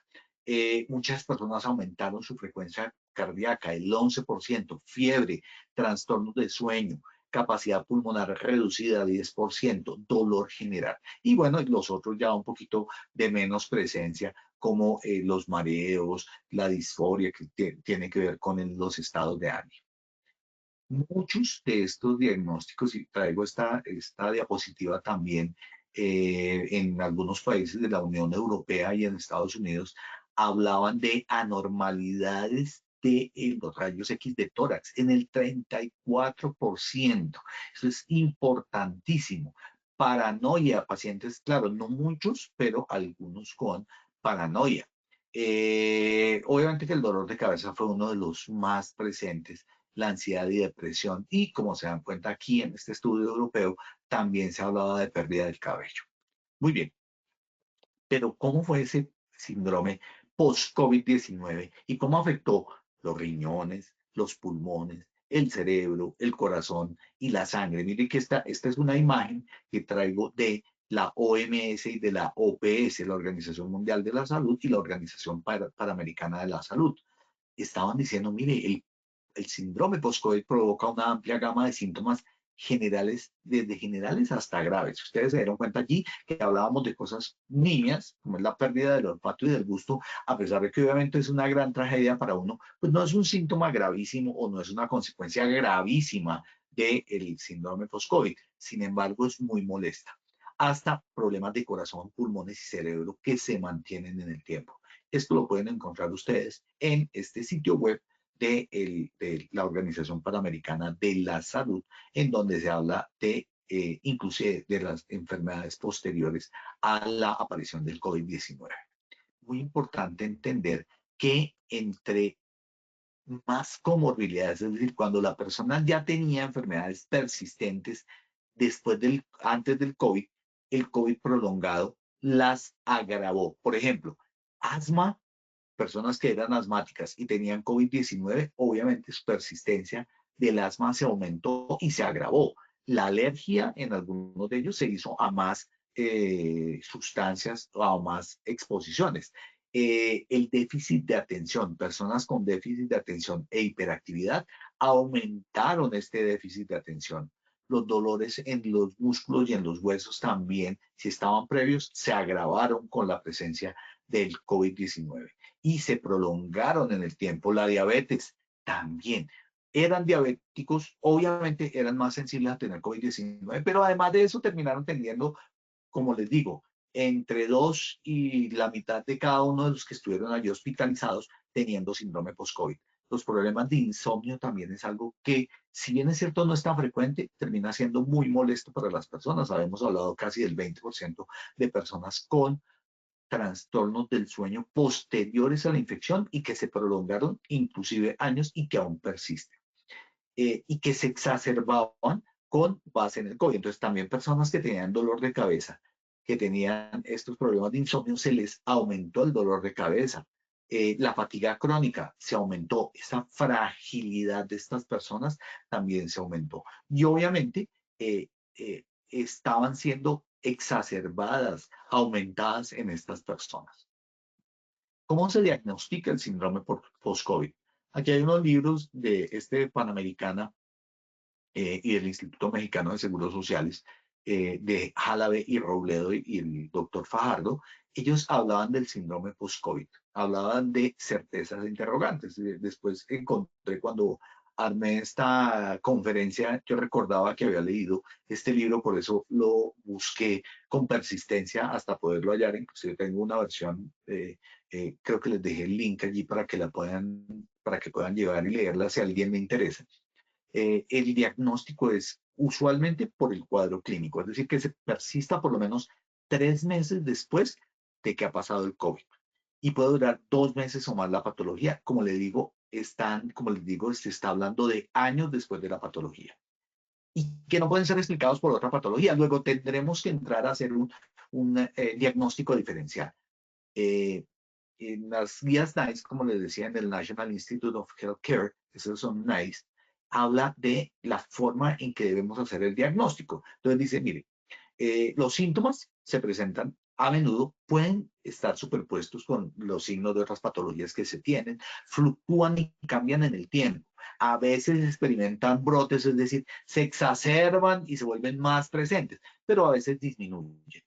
Muchas personas aumentaron su frecuencia cardíaca, el 11%, fiebre, trastornos de sueño, capacidad pulmonar reducida, 10%, dolor general. Y bueno, los otros ya un poquito de menos presencia, como los mareos, la disforia, que tiene que ver con los estados de ánimo. Muchos de estos diagnósticos, y traigo esta diapositiva también, en algunos países de la Unión Europea y en Estados Unidos, hablaban de anormalidades de los rayos X de tórax en el 34%. Eso es importantísimo. Paranoia, pacientes, claro, no muchos, pero algunos con paranoia. Obviamente que el dolor de cabeza fue uno de los más presentes, la ansiedad y depresión, y como se dan cuenta aquí en este estudio europeo, también se hablaba de pérdida del cabello. Muy bien, pero ¿cómo fue ese síndrome post-COVID-19 y cómo afectó los riñones, los pulmones, el cerebro, el corazón y la sangre? Miren que esta es una imagen que traigo de la OMS y de la OPS, la Organización Mundial de la Salud, y la Organización Panamericana de la Salud. Estaban diciendo, mire, el síndrome post-COVID provoca una amplia gama de síntomas generales, desde generales hasta graves. Ustedes se dieron cuenta allí que hablábamos de cosas nimias, como es la pérdida del olfato y del gusto, a pesar de que obviamente es una gran tragedia para uno, pues no es un síntoma gravísimo o no es una consecuencia gravísima del síndrome post-COVID. Sin embargo, es muy molesta. Hasta problemas de corazón, pulmones y cerebro que se mantienen en el tiempo. Esto lo pueden encontrar ustedes en este sitio web de la Organización Panamericana de la Salud, en donde se habla de inclusive de las enfermedades posteriores a la aparición del COVID-19. Muy importante entender que entre más comorbilidades, es decir, cuando la persona ya tenía enfermedades persistentes antes del COVID, el COVID prolongado las agravó. Por ejemplo, asma, personas que eran asmáticas y tenían COVID-19, obviamente su persistencia del asma se aumentó y se agravó. La alergia en algunos de ellos se hizo a más sustancias o a más exposiciones. El déficit de atención, personas con déficit de atención e hiperactividad aumentaron este déficit de atención. Los dolores en los músculos y en los huesos también, si estaban previos, se agravaron con la presencia del COVID-19 y se prolongaron en el tiempo. La diabetes también. eran diabéticos, obviamente eran más sensibles a tener COVID-19, pero además de eso terminaron teniendo, como les digo, entre 2 y la mitad de cada uno de los que estuvieron allí hospitalizados teniendo síndrome post-COVID. Los problemas de insomnio también es algo que, si bien es cierto no es tan frecuente, termina siendo muy molesto para las personas. Habíamos hablado casi del 20% de personas con trastornos del sueño posteriores a la infección y que se prolongaron inclusive años y que aún persisten. Y que se exacerbaban con base en el COVID. Entonces también personas que tenían dolor de cabeza, que tenían estos problemas de insomnio, se les aumentó el dolor de cabeza. La fatiga crónica se aumentó, esa fragilidad de estas personas también se aumentó. Y obviamente estaban siendo exacerbadas, aumentadas en estas personas. ¿Cómo se diagnostica el síndrome post-COVID? Aquí hay unos libros de Panamericana y del Instituto Mexicano de Seguros Sociales, de Jalabe y Robledo y el doctor Fajardo. Ellos hablaban del síndrome post-COVID, hablaban de certezas e interrogantes. Después encontré, cuando armé esta conferencia, yo recordaba que había leído este libro, por eso lo busqué con persistencia hasta poderlo hallar. Inclusive tengo una versión, creo que les dejé el link allí para que puedan llegar y leerla si a alguien le interesa. El diagnóstico es usualmente por el cuadro clínico, es decir, que se persista por lo menos 3 meses después de que ha pasado el COVID. Y puede durar 2 meses o más la patología. Como les digo, se está hablando de años después de la patología. Y que no pueden ser explicados por otra patología. Luego tendremos que entrar a hacer un diagnóstico diferencial. En las guías NICE, como les decía, en el National Institute of Healthcare, esos son NICE, habla de la forma en que debemos hacer el diagnóstico. Entonces dice, mire, los síntomas se presentan a menudo, pueden estar superpuestos con los signos de otras patologías que se tienen, fluctúan y cambian en el tiempo. A veces experimentan brotes, es decir, se exacerban y se vuelven más presentes, pero a veces disminuyen.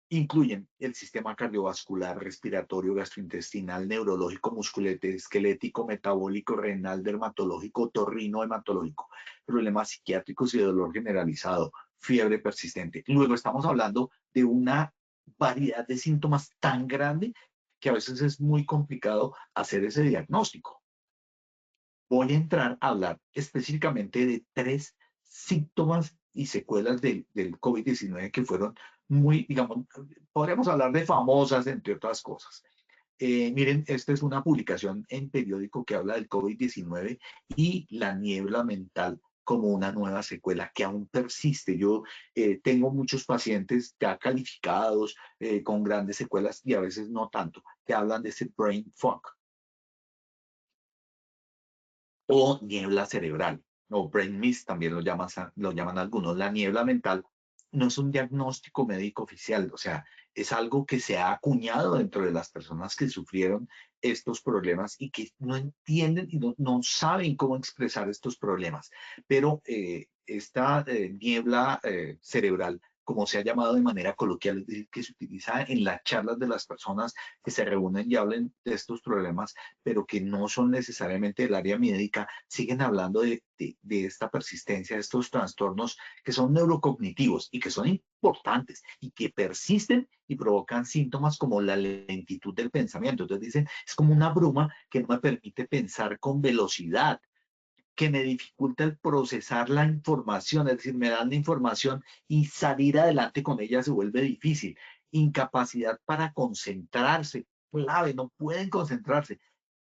Incluyen el sistema cardiovascular, respiratorio, gastrointestinal, neurológico, musculoesquelético, metabólico, renal, dermatológico, otorrino, hematológico, problemas psiquiátricos y de dolor generalizado, fiebre persistente. Luego estamos hablando de una variedad de síntomas tan grande que a veces es muy complicado hacer ese diagnóstico. Voy a entrar a hablar específicamente de 3 síntomas y secuelas del COVID-19 que fueron muy, digamos, podríamos hablar de famosas, entre otras cosas. Miren, esta es una publicación en periódico que habla del COVID-19 y la niebla mental como una nueva secuela que aún persiste. Yo tengo muchos pacientes ya calificados con grandes secuelas y a veces no tanto, que hablan de ese brain fog o niebla cerebral, o brain mist también lo llaman algunos. La niebla mental no es un diagnóstico médico oficial, o sea, es algo que se ha acuñado dentro de las personas que sufrieron estos problemas y que no entienden y no saben cómo expresar estos problemas. Pero esta niebla cerebral, como se ha llamado de manera coloquial, es decir, que se utiliza en las charlas de las personas que se reúnen y hablan de estos problemas, pero que no son necesariamente del área médica, siguen hablando de esta persistencia, de estos trastornos que son neurocognitivos y que son importantes y que persisten y provocan síntomas como la lentitud del pensamiento. Entonces dicen, es como una bruma que no me permite pensar con velocidad, que me dificulta el procesar la información, es decir, me dan la información y salir adelante con ella se vuelve difícil. Incapacidad para concentrarse, clave, no pueden concentrarse,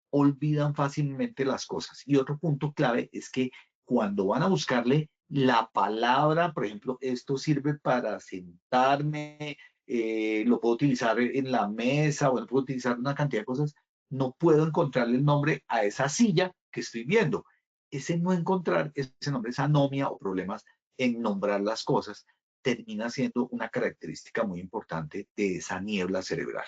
olvidan fácilmente las cosas. Y otro punto clave es que cuando van a buscarle la palabra, por ejemplo, esto sirve para sentarme, lo puedo utilizar en la mesa, bueno, puedo utilizar una cantidad de cosas, no puedo encontrarle el nombre a esa silla que estoy viendo. Ese no encontrar ese nombre, esa anomia o problemas en nombrar las cosas, termina siendo una característica muy importante de esa niebla cerebral.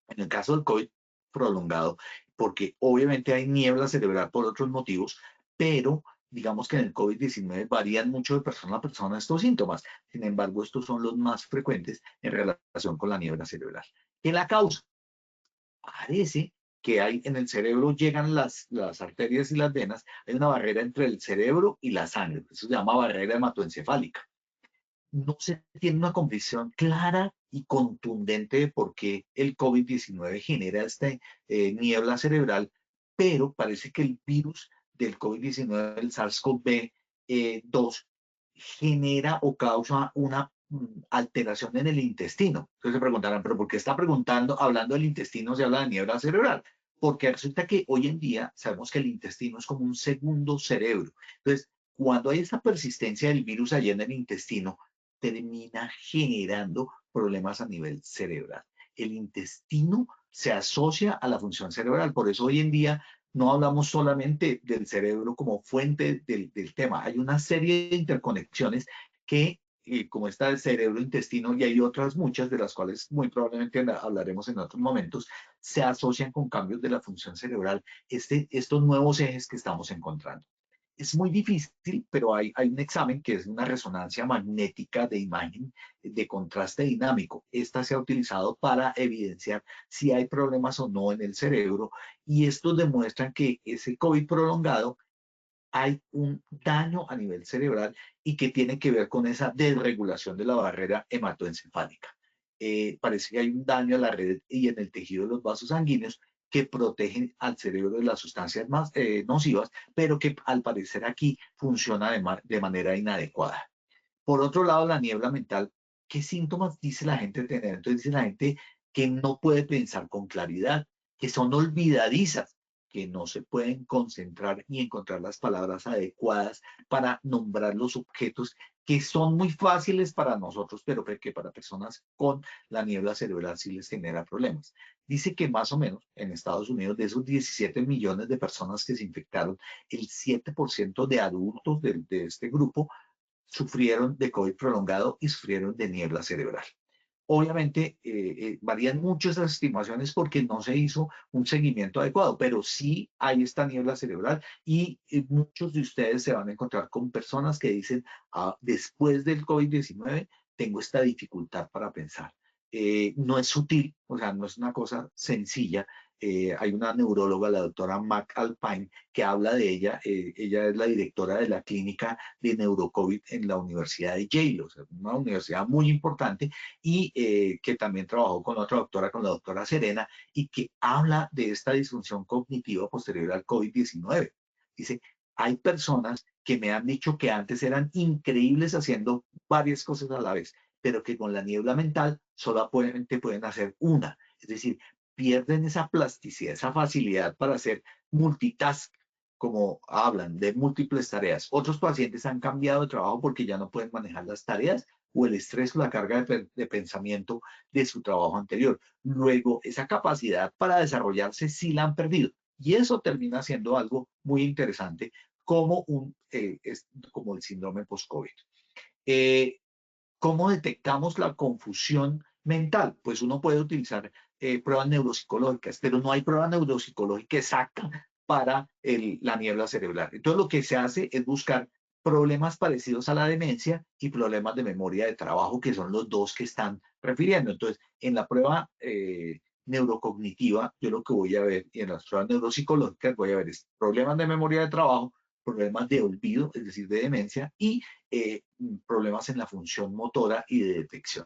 En el caso del COVID prolongado, porque obviamente hay niebla cerebral por otros motivos, pero digamos que en el COVID-19 varían mucho de persona a persona estos síntomas. Sin embargo, estos son los más frecuentes en relación con la niebla cerebral. ¿Qué la causa? Parece que hay en el cerebro, llegan las arterias y las venas, hay una barrera entre el cerebro y la sangre, eso se llama barrera hematoencefálica. No se tiene una comprensión clara y contundente de por qué el COVID-19 genera esta niebla cerebral, pero parece que el virus del COVID-19, el SARS-CoV-2, genera o causa una alteración en el intestino. Entonces se preguntarán, ¿pero por qué está hablando del intestino se habla de niebla cerebral? Porque resulta que hoy en día sabemos que el intestino es como un segundo cerebro. Entonces, cuando hay esta persistencia del virus allá en el intestino, termina generando problemas a nivel cerebral. El intestino se asocia a la función cerebral, por eso hoy en día no hablamos solamente del cerebro como fuente del tema. Hay una serie de interconexiones que, como está el cerebro-intestino, y hay otras muchas de las cuales muy probablemente hablaremos en otros momentos, se asocian con cambios de la función cerebral, estos nuevos ejes que estamos encontrando. Es muy difícil, pero hay un examen que es una resonancia magnética de imagen de contraste dinámico. Esta se ha utilizado para evidenciar si hay problemas o no en el cerebro, y estos demuestran que ese COVID prolongado hay un daño a nivel cerebral y que tiene que ver con esa desregulación de la barrera hematoencefálica. Parece que hay un daño a la red y en el tejido de los vasos sanguíneos que protegen al cerebro de las sustancias más nocivas, pero que al parecer aquí funciona de manera inadecuada. Por otro lado, la niebla mental, ¿qué síntomas dice la gente tener? Entonces dice la gente que no puede pensar con claridad, que son olvidadizas, que no se pueden concentrar ni encontrar las palabras adecuadas para nombrar los objetos que son muy fáciles para nosotros, pero que para personas con la niebla cerebral sí les genera problemas. Dice que más o menos en Estados Unidos, de esos 17 millones de personas que se infectaron, el 7% de adultos de este grupo sufrieron de COVID prolongado y sufrieron de niebla cerebral. Obviamente varían mucho esas estimaciones porque no se hizo un seguimiento adecuado, pero sí hay esta niebla cerebral y muchos de ustedes se van a encontrar con personas que dicen, después del COVID-19 tengo esta dificultad para pensar. No es sutil, o sea, no es una cosa sencilla. Hay una neuróloga, la doctora McAlpine, que habla de ella. Ella es la directora de la clínica de neurocovid en la Universidad de Yale, o sea, una universidad muy importante, y que también trabajó con otra doctora, con la doctora Serena, y que habla de esta disfunción cognitiva posterior al COVID-19. Dice, hay personas que me han dicho que antes eran increíbles haciendo varias cosas a la vez, pero que con la niebla mental solamente pueden hacer una. Es decir, pierden esa plasticidad, esa facilidad para hacer multitask, como hablan de múltiples tareas. Otros pacientes han cambiado de trabajo porque ya no pueden manejar las tareas o el estrés o la carga de pensamiento de su trabajo anterior. Luego, esa capacidad para desarrollarse sí la han perdido. Y eso termina siendo algo muy interesante como, como el síndrome post-COVID. ¿Cómo detectamos la confusión mental? Pues uno puede utilizar pruebas neuropsicológicas, pero no hay prueba neuropsicológica exacta para la niebla cerebral. Entonces lo que se hace es buscar problemas parecidos a la demencia y problemas de memoria de trabajo, que son los dos que están refiriendo. Entonces, en la prueba neurocognitiva, yo lo que voy a ver, y en las pruebas neuropsicológicas voy a ver es problemas de memoria de trabajo, problemas de olvido, es decir, de demencia, y problemas en la función motora y de detección.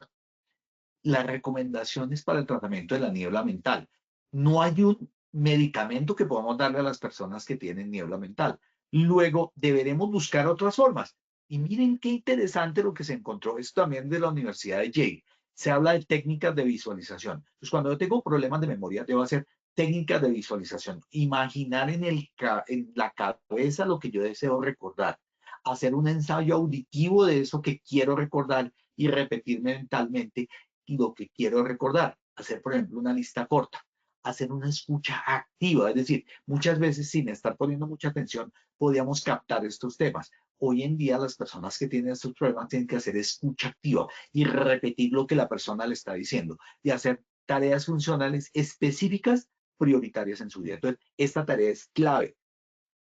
Las recomendaciones para el tratamiento de la niebla mental. No hay un medicamento que podamos darle a las personas que tienen niebla mental. Luego, deberemos buscar otras formas. Y miren qué interesante lo que se encontró. Esto también de la Universidad de Yale. Se habla de técnicas de visualización. Entonces, cuando yo tengo problemas de memoria, debo hacer técnicas de visualización. Imaginar en la cabeza lo que yo deseo recordar. Hacer un ensayo auditivo de eso que quiero recordar y repetir mentalmente lo que quiero recordar. Hacer, por ejemplo, una lista corta. Hacer una escucha activa. Es decir, muchas veces sin estar poniendo mucha atención, podíamos captar estos temas. Hoy en día las personas que tienen estos problemas tienen que hacer escucha activa y repetir lo que la persona le está diciendo y hacer tareas funcionales específicas prioritarias en su vida. Entonces, esta tarea es clave.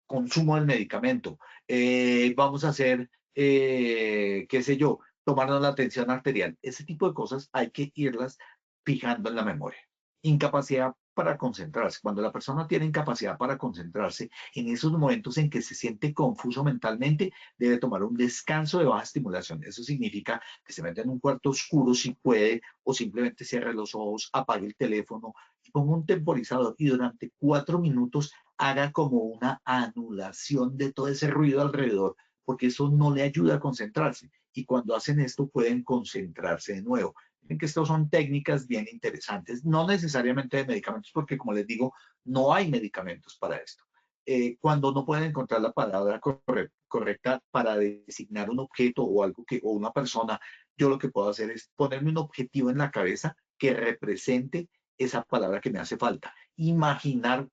Consumo del medicamento. Vamos a hacer, qué sé yo, tomarnos la tensión arterial. Ese tipo de cosas hay que irlas fijando en la memoria. Incapacidad para concentrarse. Cuando la persona tiene incapacidad para concentrarse, en esos momentos en que se siente confuso mentalmente, debe tomar un descanso de baja estimulación. Eso significa que se meta en un cuarto oscuro si puede, o simplemente cierre los ojos, apague el teléfono, y ponga un temporizador y durante 4 minutos haga como una anulación de todo ese ruido alrededor, porque eso no le ayuda a concentrarse. Y cuando hacen esto pueden concentrarse de nuevo. Miren que estas son técnicas bien interesantes, no necesariamente de medicamentos, porque como les digo, no hay medicamentos para esto. Cuando no pueden encontrar la palabra correcta para designar un objeto o algo o una persona, yo lo que puedo hacer es ponerme un objetivo en la cabeza que represente esa palabra que me hace falta. Imaginar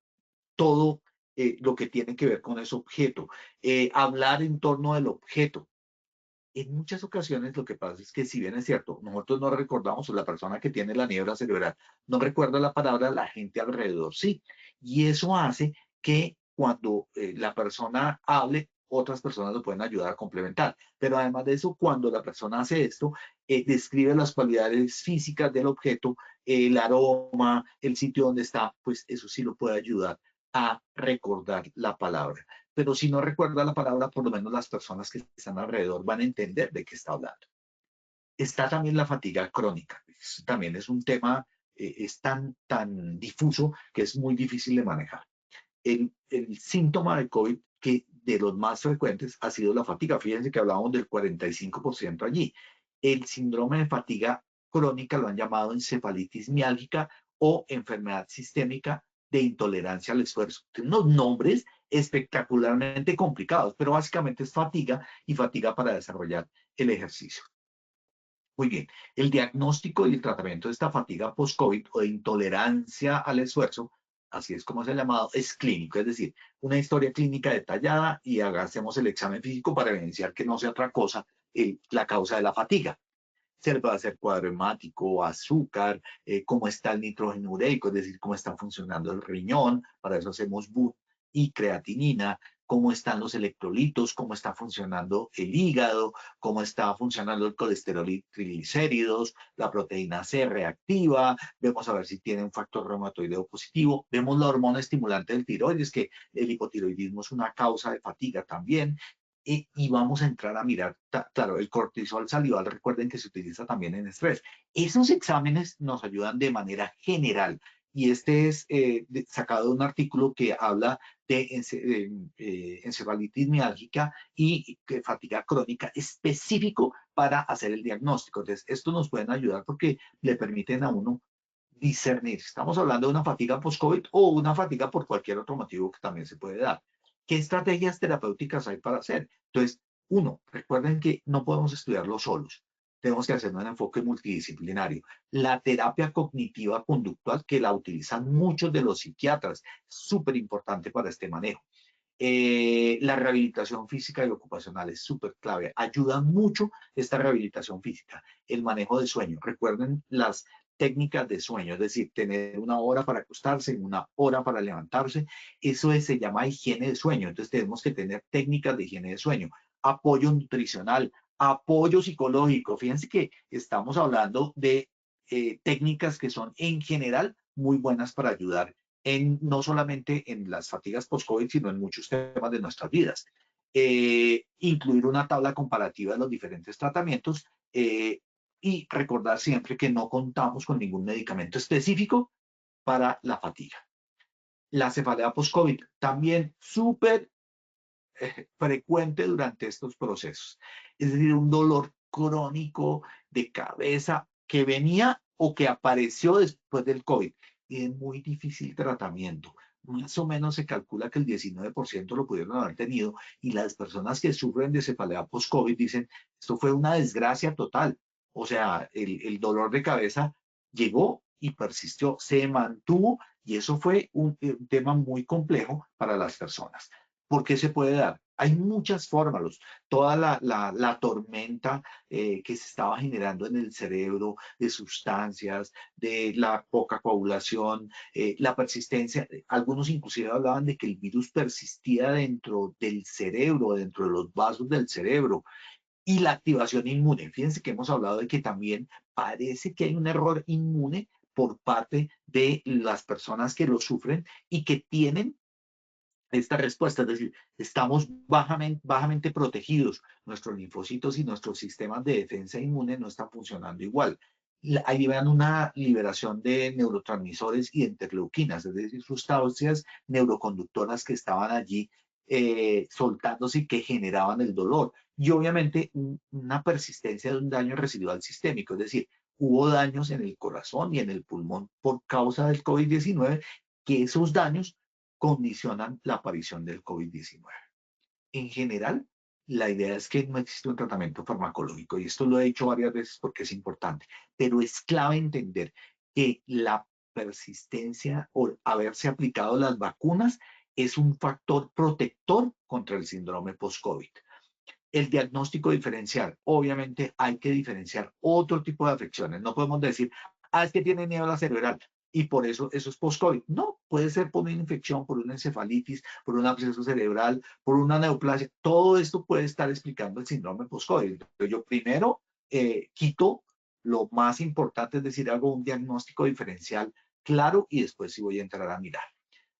todo lo que tiene que ver con ese objeto, hablar en torno del objeto. En muchas ocasiones lo que pasa es que si bien es cierto, nosotros no recordamos, o la persona que tiene la niebla cerebral no recuerda la palabra, la gente alrededor sí. Y eso hace que cuando la persona hable, otras personas lo pueden ayudar a complementar. Pero además de eso, cuando la persona hace esto, describe las cualidades físicas del objeto, el aroma, el sitio donde está, pues eso sí lo puede ayudar a recordar la palabra. Pero si no recuerda la palabra, por lo menos las personas que están alrededor van a entender de qué está hablando. Está también la fatiga crónica. También es un tema, es tan difuso que es muy difícil de manejar. El síntoma de COVID, que de los más frecuentes, ha sido la fatiga. Fíjense que hablábamos del 45% allí. El síndrome de fatiga crónica lo han llamado encefalitis miálgica o enfermedad sistémica de intolerancia al esfuerzo. Tiene unos nombres espectacularmente complicados, pero básicamente es fatiga y fatiga para desarrollar el ejercicio. Muy bien, el diagnóstico y el tratamiento de esta fatiga post-COVID o de intolerancia al esfuerzo, así es como se ha llamado, es clínico, es decir, una historia clínica detallada y hacemos el examen físico para evidenciar que no sea otra cosa la causa de la fatiga. Se le puede hacer cuadro hemático, azúcar, cómo está el nitrógeno ureico, es decir, cómo está funcionando el riñón, para eso hacemos BUT y creatinina, cómo están los electrolitos, cómo está funcionando el hígado, cómo está funcionando el colesterol y triglicéridos, la proteína C reactiva, vemos a ver si tiene un factor reumatoideo positivo, vemos la hormona estimulante del tiroides, que el hipotiroidismo es una causa de fatiga también, y vamos a entrar a mirar, claro, el cortisol salival, recuerden que se utiliza también en estrés. Esos exámenes nos ayudan de manera general y este es sacado de un artículo que habla de encefalitis miálgica y fatiga crónica específico para hacer el diagnóstico. Entonces, estos nos pueden ayudar porque le permiten a uno discernir. Estamos hablando de una fatiga post-COVID o una fatiga por cualquier otro motivo que también se puede dar. ¿Qué estrategias terapéuticas hay para hacer? Entonces, uno, recuerden que no podemos estudiarlo solos. Tenemos que hacer un enfoque multidisciplinario. La terapia cognitiva conductual, que la utilizan muchos de los psiquiatras, súper importante para este manejo. La rehabilitación física y ocupacional es súper clave. Ayuda mucho esta rehabilitación física. El manejo de sueño. Recuerden las técnicas de sueño, es decir, tener una hora para acostarse, una hora para levantarse. Eso se llama higiene de sueño. Entonces tenemos que tener técnicas de higiene de sueño. Apoyo nutricional, apoyo psicológico. Fíjense que estamos hablando de técnicas que son en general muy buenas para ayudar no solamente en las fatigas post-COVID, sino en muchos temas de nuestras vidas. Incluir una tabla comparativa de los diferentes tratamientos y recordar siempre que no contamos con ningún medicamento específico para la fatiga. La cefalea post-COVID también súper frecuente durante estos procesos. Es decir, un dolor crónico de cabeza que venía o que apareció después del COVID. Y es muy difícil tratamiento. Más o menos se calcula que el 19% lo pudieron haber tenido y las personas que sufren de cefalea post-COVID dicen, esto fue una desgracia total. O sea, el dolor de cabeza llegó y persistió, se mantuvo y eso fue un tema muy complejo para las personas. ¿Por qué se puede dar? Hay muchas formas, toda la tormenta que se estaba generando en el cerebro de sustancias, de la poca coagulación, la persistencia. Algunos inclusive hablaban de que el virus persistía dentro del cerebro, dentro de los vasos del cerebro. Y la activación inmune. Fíjense que hemos hablado de que también parece que hay un error inmune por parte de las personas que lo sufren y que tienen esta respuesta, es decir, estamos bajamente protegidos, nuestros linfocitos y nuestros sistemas de defensa inmune no están funcionando igual. Ahí vean una liberación de neurotransmisores y de interleuquinas, es decir, sustancias neuroconductoras que estaban allí soltándose y que generaban el dolor. Y obviamente una persistencia de un daño residual sistémico, es decir, hubo daños en el corazón y en el pulmón por causa del COVID-19, que esos daños condicionan la aparición del COVID-19. En general, la idea es que no existe un tratamiento farmacológico, y esto lo he dicho varias veces porque es importante, pero es clave entender que la persistencia o haberse aplicado las vacunas es un factor protector contra el síndrome post-COVID. El diagnóstico diferencial, obviamente hay que diferenciar otro tipo de afecciones. No podemos decir, es que tiene niebla cerebral y por eso es post-COVID. No, puede ser por una infección, por una encefalitis, por un absceso cerebral, por una neoplasia. Todo esto puede estar explicando el síndrome post-COVID. Entonces yo primero quito lo más importante, es decir, hago un diagnóstico diferencial claro y después sí voy a entrar a mirar.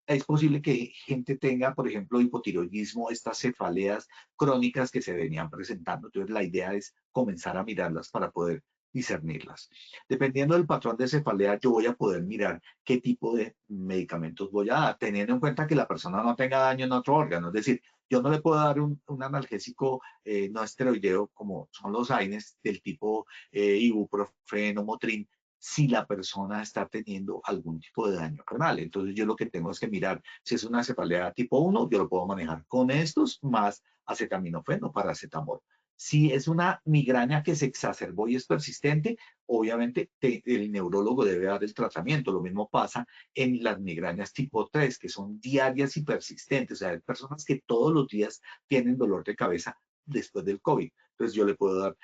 Es posible que gente tenga, por ejemplo, hipotiroidismo, estas cefaleas crónicas que se venían presentando. Entonces, la idea es comenzar a mirarlas para poder discernirlas. Dependiendo del patrón de cefalea, yo voy a poder mirar qué tipo de medicamentos voy a dar, teniendo en cuenta que la persona no tenga daño en otro órgano. Es decir, yo no le puedo dar un analgésico no esteroideo como son los AINES del tipo ibuprofeno, Motrin, si la persona está teniendo algún tipo de daño renal. Entonces yo lo que tengo es que mirar si es una cefalea tipo 1, yo lo puedo manejar con estos más acetaminofén o paracetamol. Si es una migraña que se exacerbó y es persistente, obviamente el neurólogo debe dar el tratamiento. Lo mismo pasa en las migrañas tipo 3, que son diarias y persistentes. O sea, hay personas que todos los días tienen dolor de cabeza después del COVID. Entonces yo le puedo dar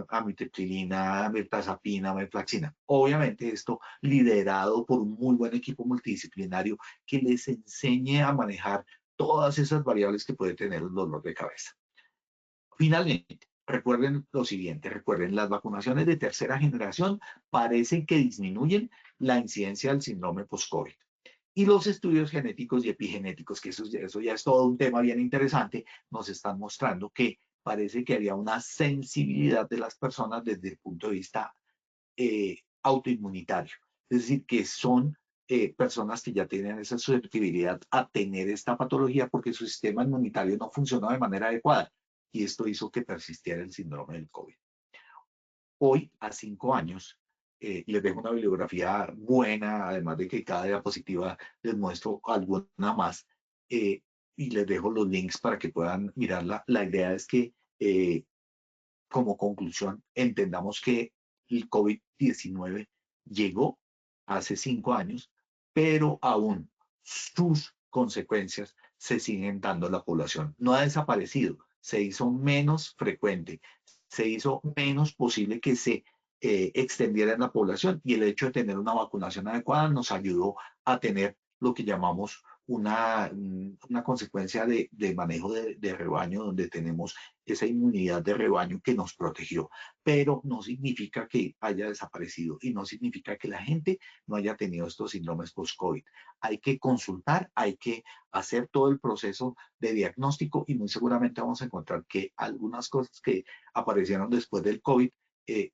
amitriptilina, mirtazapina, venlafaxina. Obviamente esto liderado por un muy buen equipo multidisciplinario que les enseñe a manejar todas esas variables que puede tener el dolor de cabeza. Finalmente, recuerden lo siguiente, recuerden, las vacunaciones de tercera generación parecen que disminuyen la incidencia del síndrome post-COVID. Y los estudios genéticos y epigenéticos, que eso ya es todo un tema bien interesante, nos están mostrando que parece que había una sensibilidad de las personas desde el punto de vista autoinmunitario. Es decir, que son personas que ya tienen esa susceptibilidad a tener esta patología porque su sistema inmunitario no funcionó de manera adecuada. Y esto hizo que persistiera el síndrome del COVID. Hoy, a 5 años, les dejo una bibliografía buena, además de que cada diapositiva les muestro alguna más, y les dejo los links para que puedan mirarla. La idea es que, como conclusión, entendamos que el COVID-19 llegó hace 5 años, pero aún sus consecuencias se siguen dando a la población. No ha desaparecido, se hizo menos frecuente, se hizo menos posible que se extendiera en la población, y el hecho de tener una vacunación adecuada nos ayudó a tener lo que llamamos una consecuencia de manejo de rebaño, donde tenemos esa inmunidad de rebaño que nos protegió, pero no significa que haya desaparecido y no significa que la gente no haya tenido estos síndromes post-COVID. Hay que consultar, hay que hacer todo el proceso de diagnóstico y muy seguramente vamos a encontrar que algunas cosas que aparecieron después del COVID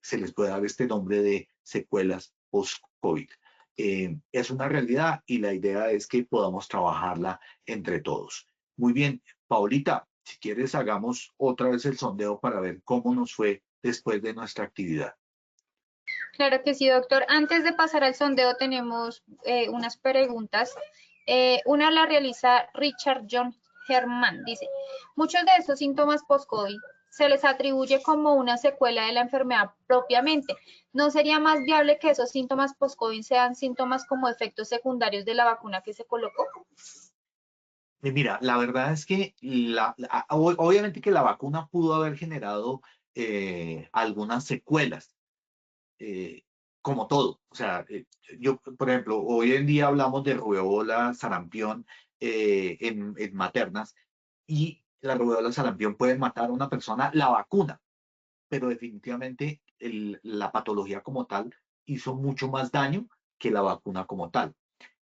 se les puede dar este nombre de secuelas post-COVID. Es una realidad y la idea es que podamos trabajarla entre todos. Muy bien, Paulita, si quieres hagamos otra vez el sondeo para ver cómo nos fue después de nuestra actividad. Claro que sí, doctor. Antes de pasar al sondeo tenemos unas preguntas. Una la realiza Richard John Herman. Dice, muchos de estos síntomas post-COVID se les atribuye como una secuela de la enfermedad propiamente. ¿No sería más viable que esos síntomas post-COVID sean síntomas como efectos secundarios de la vacuna que se colocó? Mira, la verdad es que obviamente que la vacuna pudo haber generado algunas secuelas, eh, como todo. O sea, yo, por ejemplo, hoy en día hablamos de rubeola, sarampión en maternas, y la rubeola, sarampión pueden matar a una persona, la vacuna, pero definitivamente la patología como tal hizo mucho más daño que la vacuna como tal.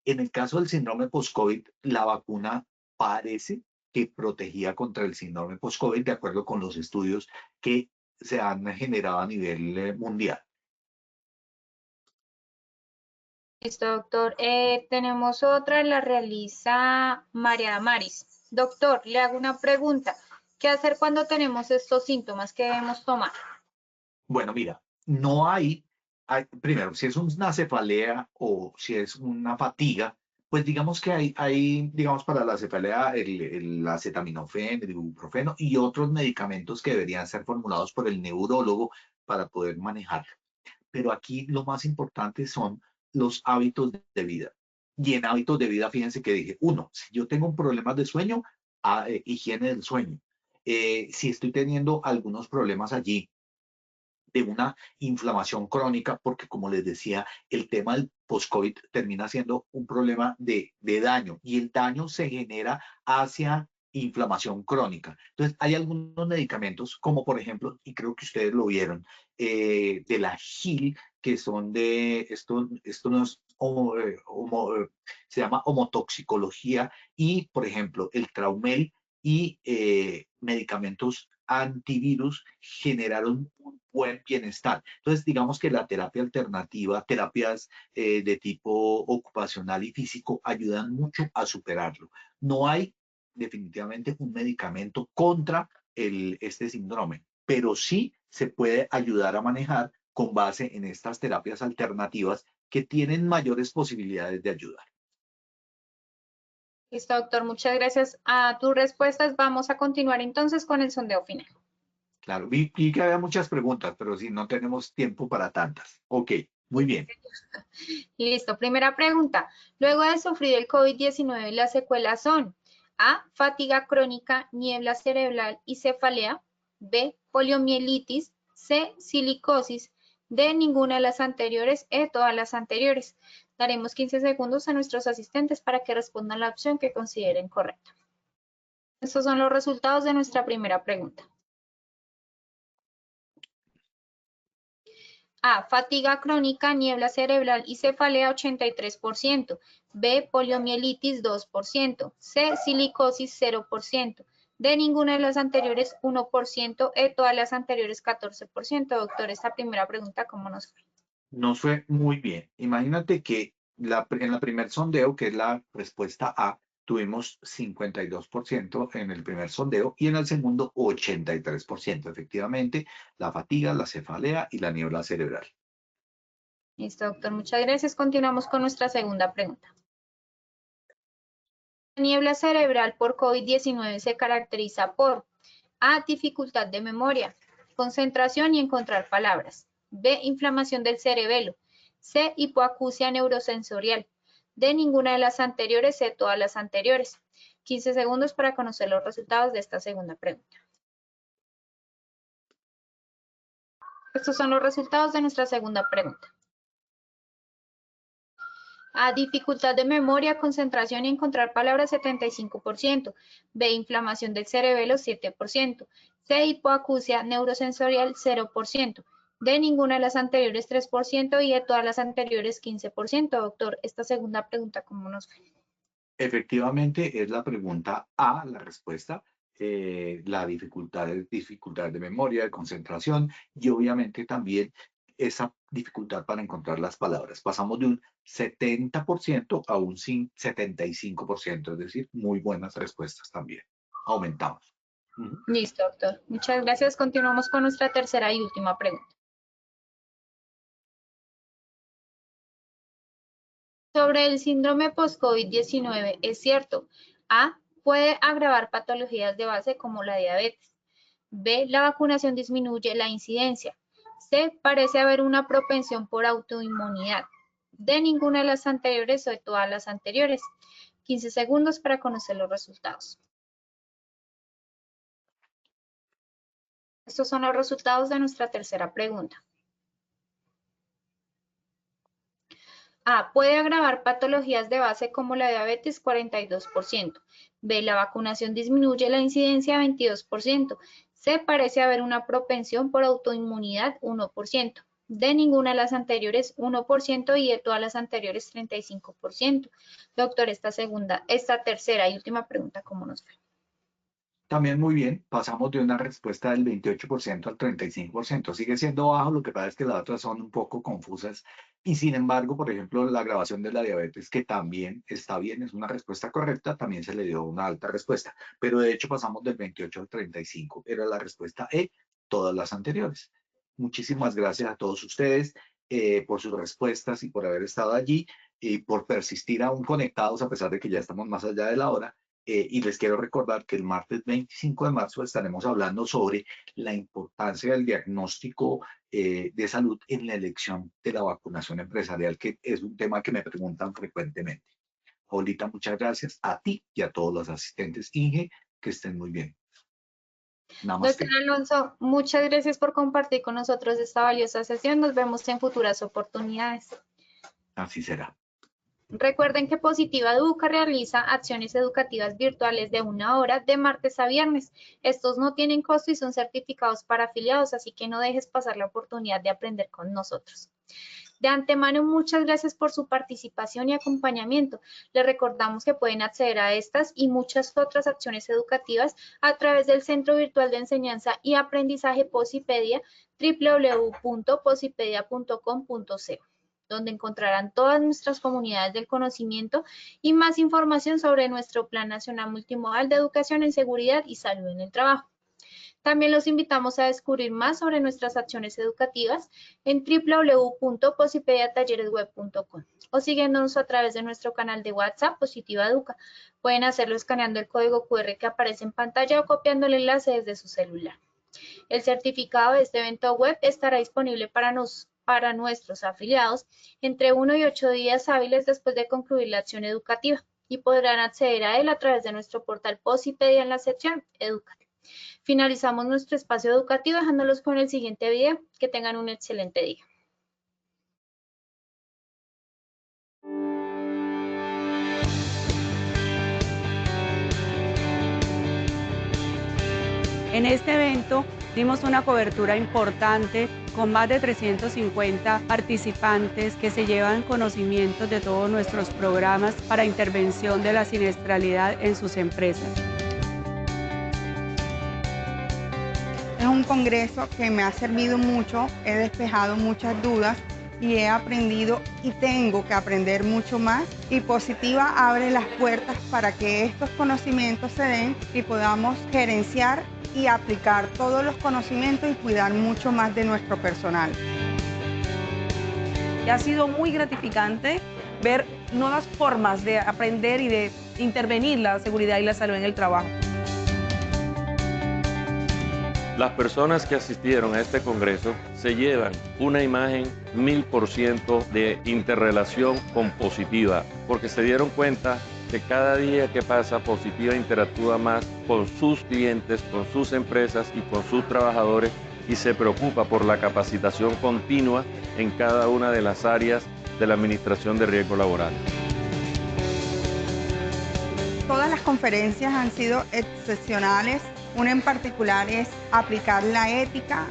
En el caso del síndrome post-COVID, la vacuna parece que protegía contra el síndrome post-COVID de acuerdo con los estudios que se han generado a nivel mundial. Listo, doctor. Tenemos otra, la realiza María Maris. Doctor, le hago una pregunta. ¿Qué hacer cuando tenemos estos síntomas? ¿Qué debemos tomar? Bueno, mira, no primero, si es una cefalea o si es una fatiga, pues digamos que digamos, para la cefalea, el acetaminofén, el ibuprofeno y otros medicamentos que deberían ser formulados por el neurólogo para poder manejarlo. Pero aquí lo más importante son los hábitos de vida. Y en hábitos de vida, fíjense que dije, uno, si yo tengo un problema de sueño, higiene del sueño. Si estoy teniendo algunos problemas allí, de una inflamación crónica, porque como les decía, el tema del post-COVID termina siendo un problema de daño y el daño se genera hacia inflamación crónica. Entonces, hay algunos medicamentos, como por ejemplo, y creo que ustedes lo vieron, de la GIL, que son esto no es se llama homotoxicología, y por ejemplo, el Traumel y medicamentos antivirus generaron un buen bienestar. Entonces, digamos que la terapia alternativa, terapias de tipo ocupacional y físico ayudan mucho a superarlo. No hay definitivamente un medicamento contra este síndrome, pero sí se puede ayudar a manejar con base en estas terapias alternativas que tienen mayores posibilidades de ayudar. Listo, doctor. Muchas gracias a tus respuestas. Vamos a continuar entonces con el sondeo final. Claro, vi que había muchas preguntas, pero sí, no tenemos tiempo para tantas. Ok, muy bien. Listo, primera pregunta. Luego de sufrir el COVID-19, las secuelas son A, fatiga crónica, niebla cerebral y cefalea, B, poliomielitis, C, silicosis, D, ninguna de las anteriores, E, todas las anteriores. Daremos 15 segundos a nuestros asistentes para que respondan la opción que consideren correcta. Estos son los resultados de nuestra primera pregunta. A, fatiga crónica, niebla cerebral y cefalea 83%. B, poliomielitis 2%. C, silicosis 0%. D, ninguna de las anteriores 1%. E, todas las anteriores 14%. Doctor, esta primera pregunta, ¿cómo nos fue? Nos fue muy bien. Imagínate que en el primer sondeo, que es la respuesta A, tuvimos 52% en el primer sondeo y en el segundo 83%. Efectivamente, la fatiga, la cefalea y la niebla cerebral. Listo, doctor. Muchas gracias. Continuamos con nuestra segunda pregunta. La niebla cerebral por COVID-19 se caracteriza por A, dificultad de memoria, concentración y encontrar palabras. B, inflamación del cerebelo. C, hipoacusia neurosensorial. D, ninguna de las anteriores, C, todas las anteriores. 15 segundos para conocer los resultados de esta segunda pregunta. Estos son los resultados de nuestra segunda pregunta. A, dificultad de memoria, concentración y encontrar palabras 75%. B, inflamación del cerebelo 7%. C, hipoacusia neurosensorial 0%. D, ninguna de las anteriores 3% y de todas las anteriores 15%. Doctor, esta segunda pregunta, ¿cómo nos fue? Efectivamente, es la pregunta A, la respuesta. La dificultad de memoria, de concentración y obviamente también esa dificultad para encontrar las palabras. Pasamos de un 70% a un 75%, es decir, muy buenas respuestas también. Aumentamos. Listo, doctor. Muchas gracias. Continuamos con nuestra tercera y última pregunta. Sobre el síndrome post-COVID-19, ¿es cierto? A, puede agravar patologías de base como la diabetes. B, la vacunación disminuye la incidencia. C, parece haber una propensión por autoinmunidad. D, ninguna de las anteriores o de todas las anteriores. 15 segundos para conocer los resultados. Estos son los resultados de nuestra tercera pregunta. A, puede agravar patologías de base como la diabetes 42%. B, la vacunación disminuye la incidencia 22%. C, parece haber una propensión por autoinmunidad 1%. de ninguna de las anteriores 1% y de todas las anteriores 35%. Doctor, esta tercera y última pregunta, ¿cómo nos fue? También muy bien, pasamos de una respuesta del 28% al 35%. Sigue siendo bajo, lo que pasa es que las otras son un poco confusas. Y sin embargo, por ejemplo, la grabación de la diabetes, que también está bien, es una respuesta correcta, también se le dio una alta respuesta. Pero de hecho pasamos del 28 al 35. Era la respuesta E, todas las anteriores. Muchísimas gracias a todos ustedes por sus respuestas y por haber estado allí y por persistir aún conectados a pesar de que ya estamos más allá de la hora. Y les quiero recordar que el martes 25 de marzo estaremos hablando sobre la importancia del diagnóstico de salud en la elección de la vacunación empresarial, que es un tema que me preguntan frecuentemente. Paulita, muchas gracias a ti y a todos los asistentes. Inge, que estén muy bien. Namaste. Doctor Alonso, muchas gracias por compartir con nosotros esta valiosa sesión. Nos vemos en futuras oportunidades. Así será. Recuerden que Positiva Educa realiza acciones educativas virtuales de 1 hora de martes a viernes. Estos no tienen costo y son certificados para afiliados, así que no dejes pasar la oportunidad de aprender con nosotros. De antemano, muchas gracias por su participación y acompañamiento. Les recordamos que pueden acceder a estas y muchas otras acciones educativas a través del Centro Virtual de Enseñanza y Aprendizaje Posipedia, www.posipedia.com.co, donde encontrarán todas nuestras comunidades del conocimiento y más información sobre nuestro Plan Nacional Multimodal de Educación en Seguridad y Salud en el Trabajo. También los invitamos a descubrir más sobre nuestras acciones educativas en www.posipediatalleresweb.com o siguiéndonos a través de nuestro canal de WhatsApp Positiva Educa. Pueden hacerlo escaneando el código QR que aparece en pantalla o copiando el enlace desde su celular. El certificado de este evento web estará disponible para nuestros afiliados entre 1 y 8 días hábiles después de concluir la acción educativa y podrán acceder a él a través de nuestro portal Posipedia en la sección Educate. Finalizamos nuestro espacio educativo dejándolos con el siguiente video. Que tengan un excelente día. En este evento dimos una cobertura importante con más de 350 participantes que se llevan conocimientos de todos nuestros programas para intervención de la siniestralidad en sus empresas. Es un congreso que me ha servido mucho, he despejado muchas dudas y he aprendido y tengo que aprender mucho más. Y Positiva abre las puertas para que estos conocimientos se den y podamos gerenciar y aplicar todos los conocimientos y cuidar mucho más de nuestro personal. Ha sido muy gratificante ver nuevas formas de aprender y de intervenir la seguridad y la salud en el trabajo. Las personas que asistieron a este congreso se llevan una imagen 1000% de interrelación con Positiva, porque se dieron cuenta que cada día que pasa Positiva interactúa más con sus clientes, con sus empresas y con sus trabajadores y se preocupa por la capacitación continua en cada una de las áreas de la administración de riesgo laboral. Todas las conferencias han sido excepcionales. Una en particular es aplicar la ética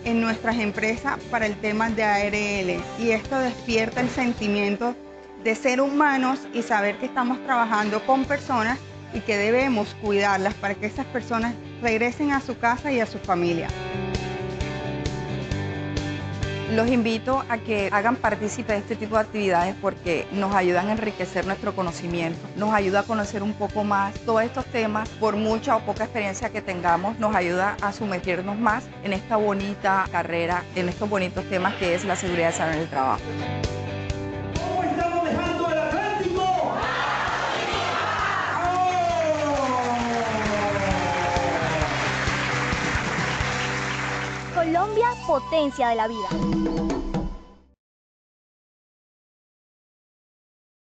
en nuestras empresas para el tema de ARL y esto despierta el sentimiento de ser humanos y saber que estamos trabajando con personas y que debemos cuidarlas para que esas personas regresen a su casa y a su familia. Los invito a que hagan partícipe de este tipo de actividades porque nos ayudan a enriquecer nuestro conocimiento, nos ayuda a conocer un poco más todos estos temas, por mucha o poca experiencia que tengamos, nos ayuda a sumergirnos más en esta bonita carrera, en estos bonitos temas que es la seguridad y salud en el trabajo. ¿Cómo estamos dejando el Atlántico? Colombia, potencia de la vida.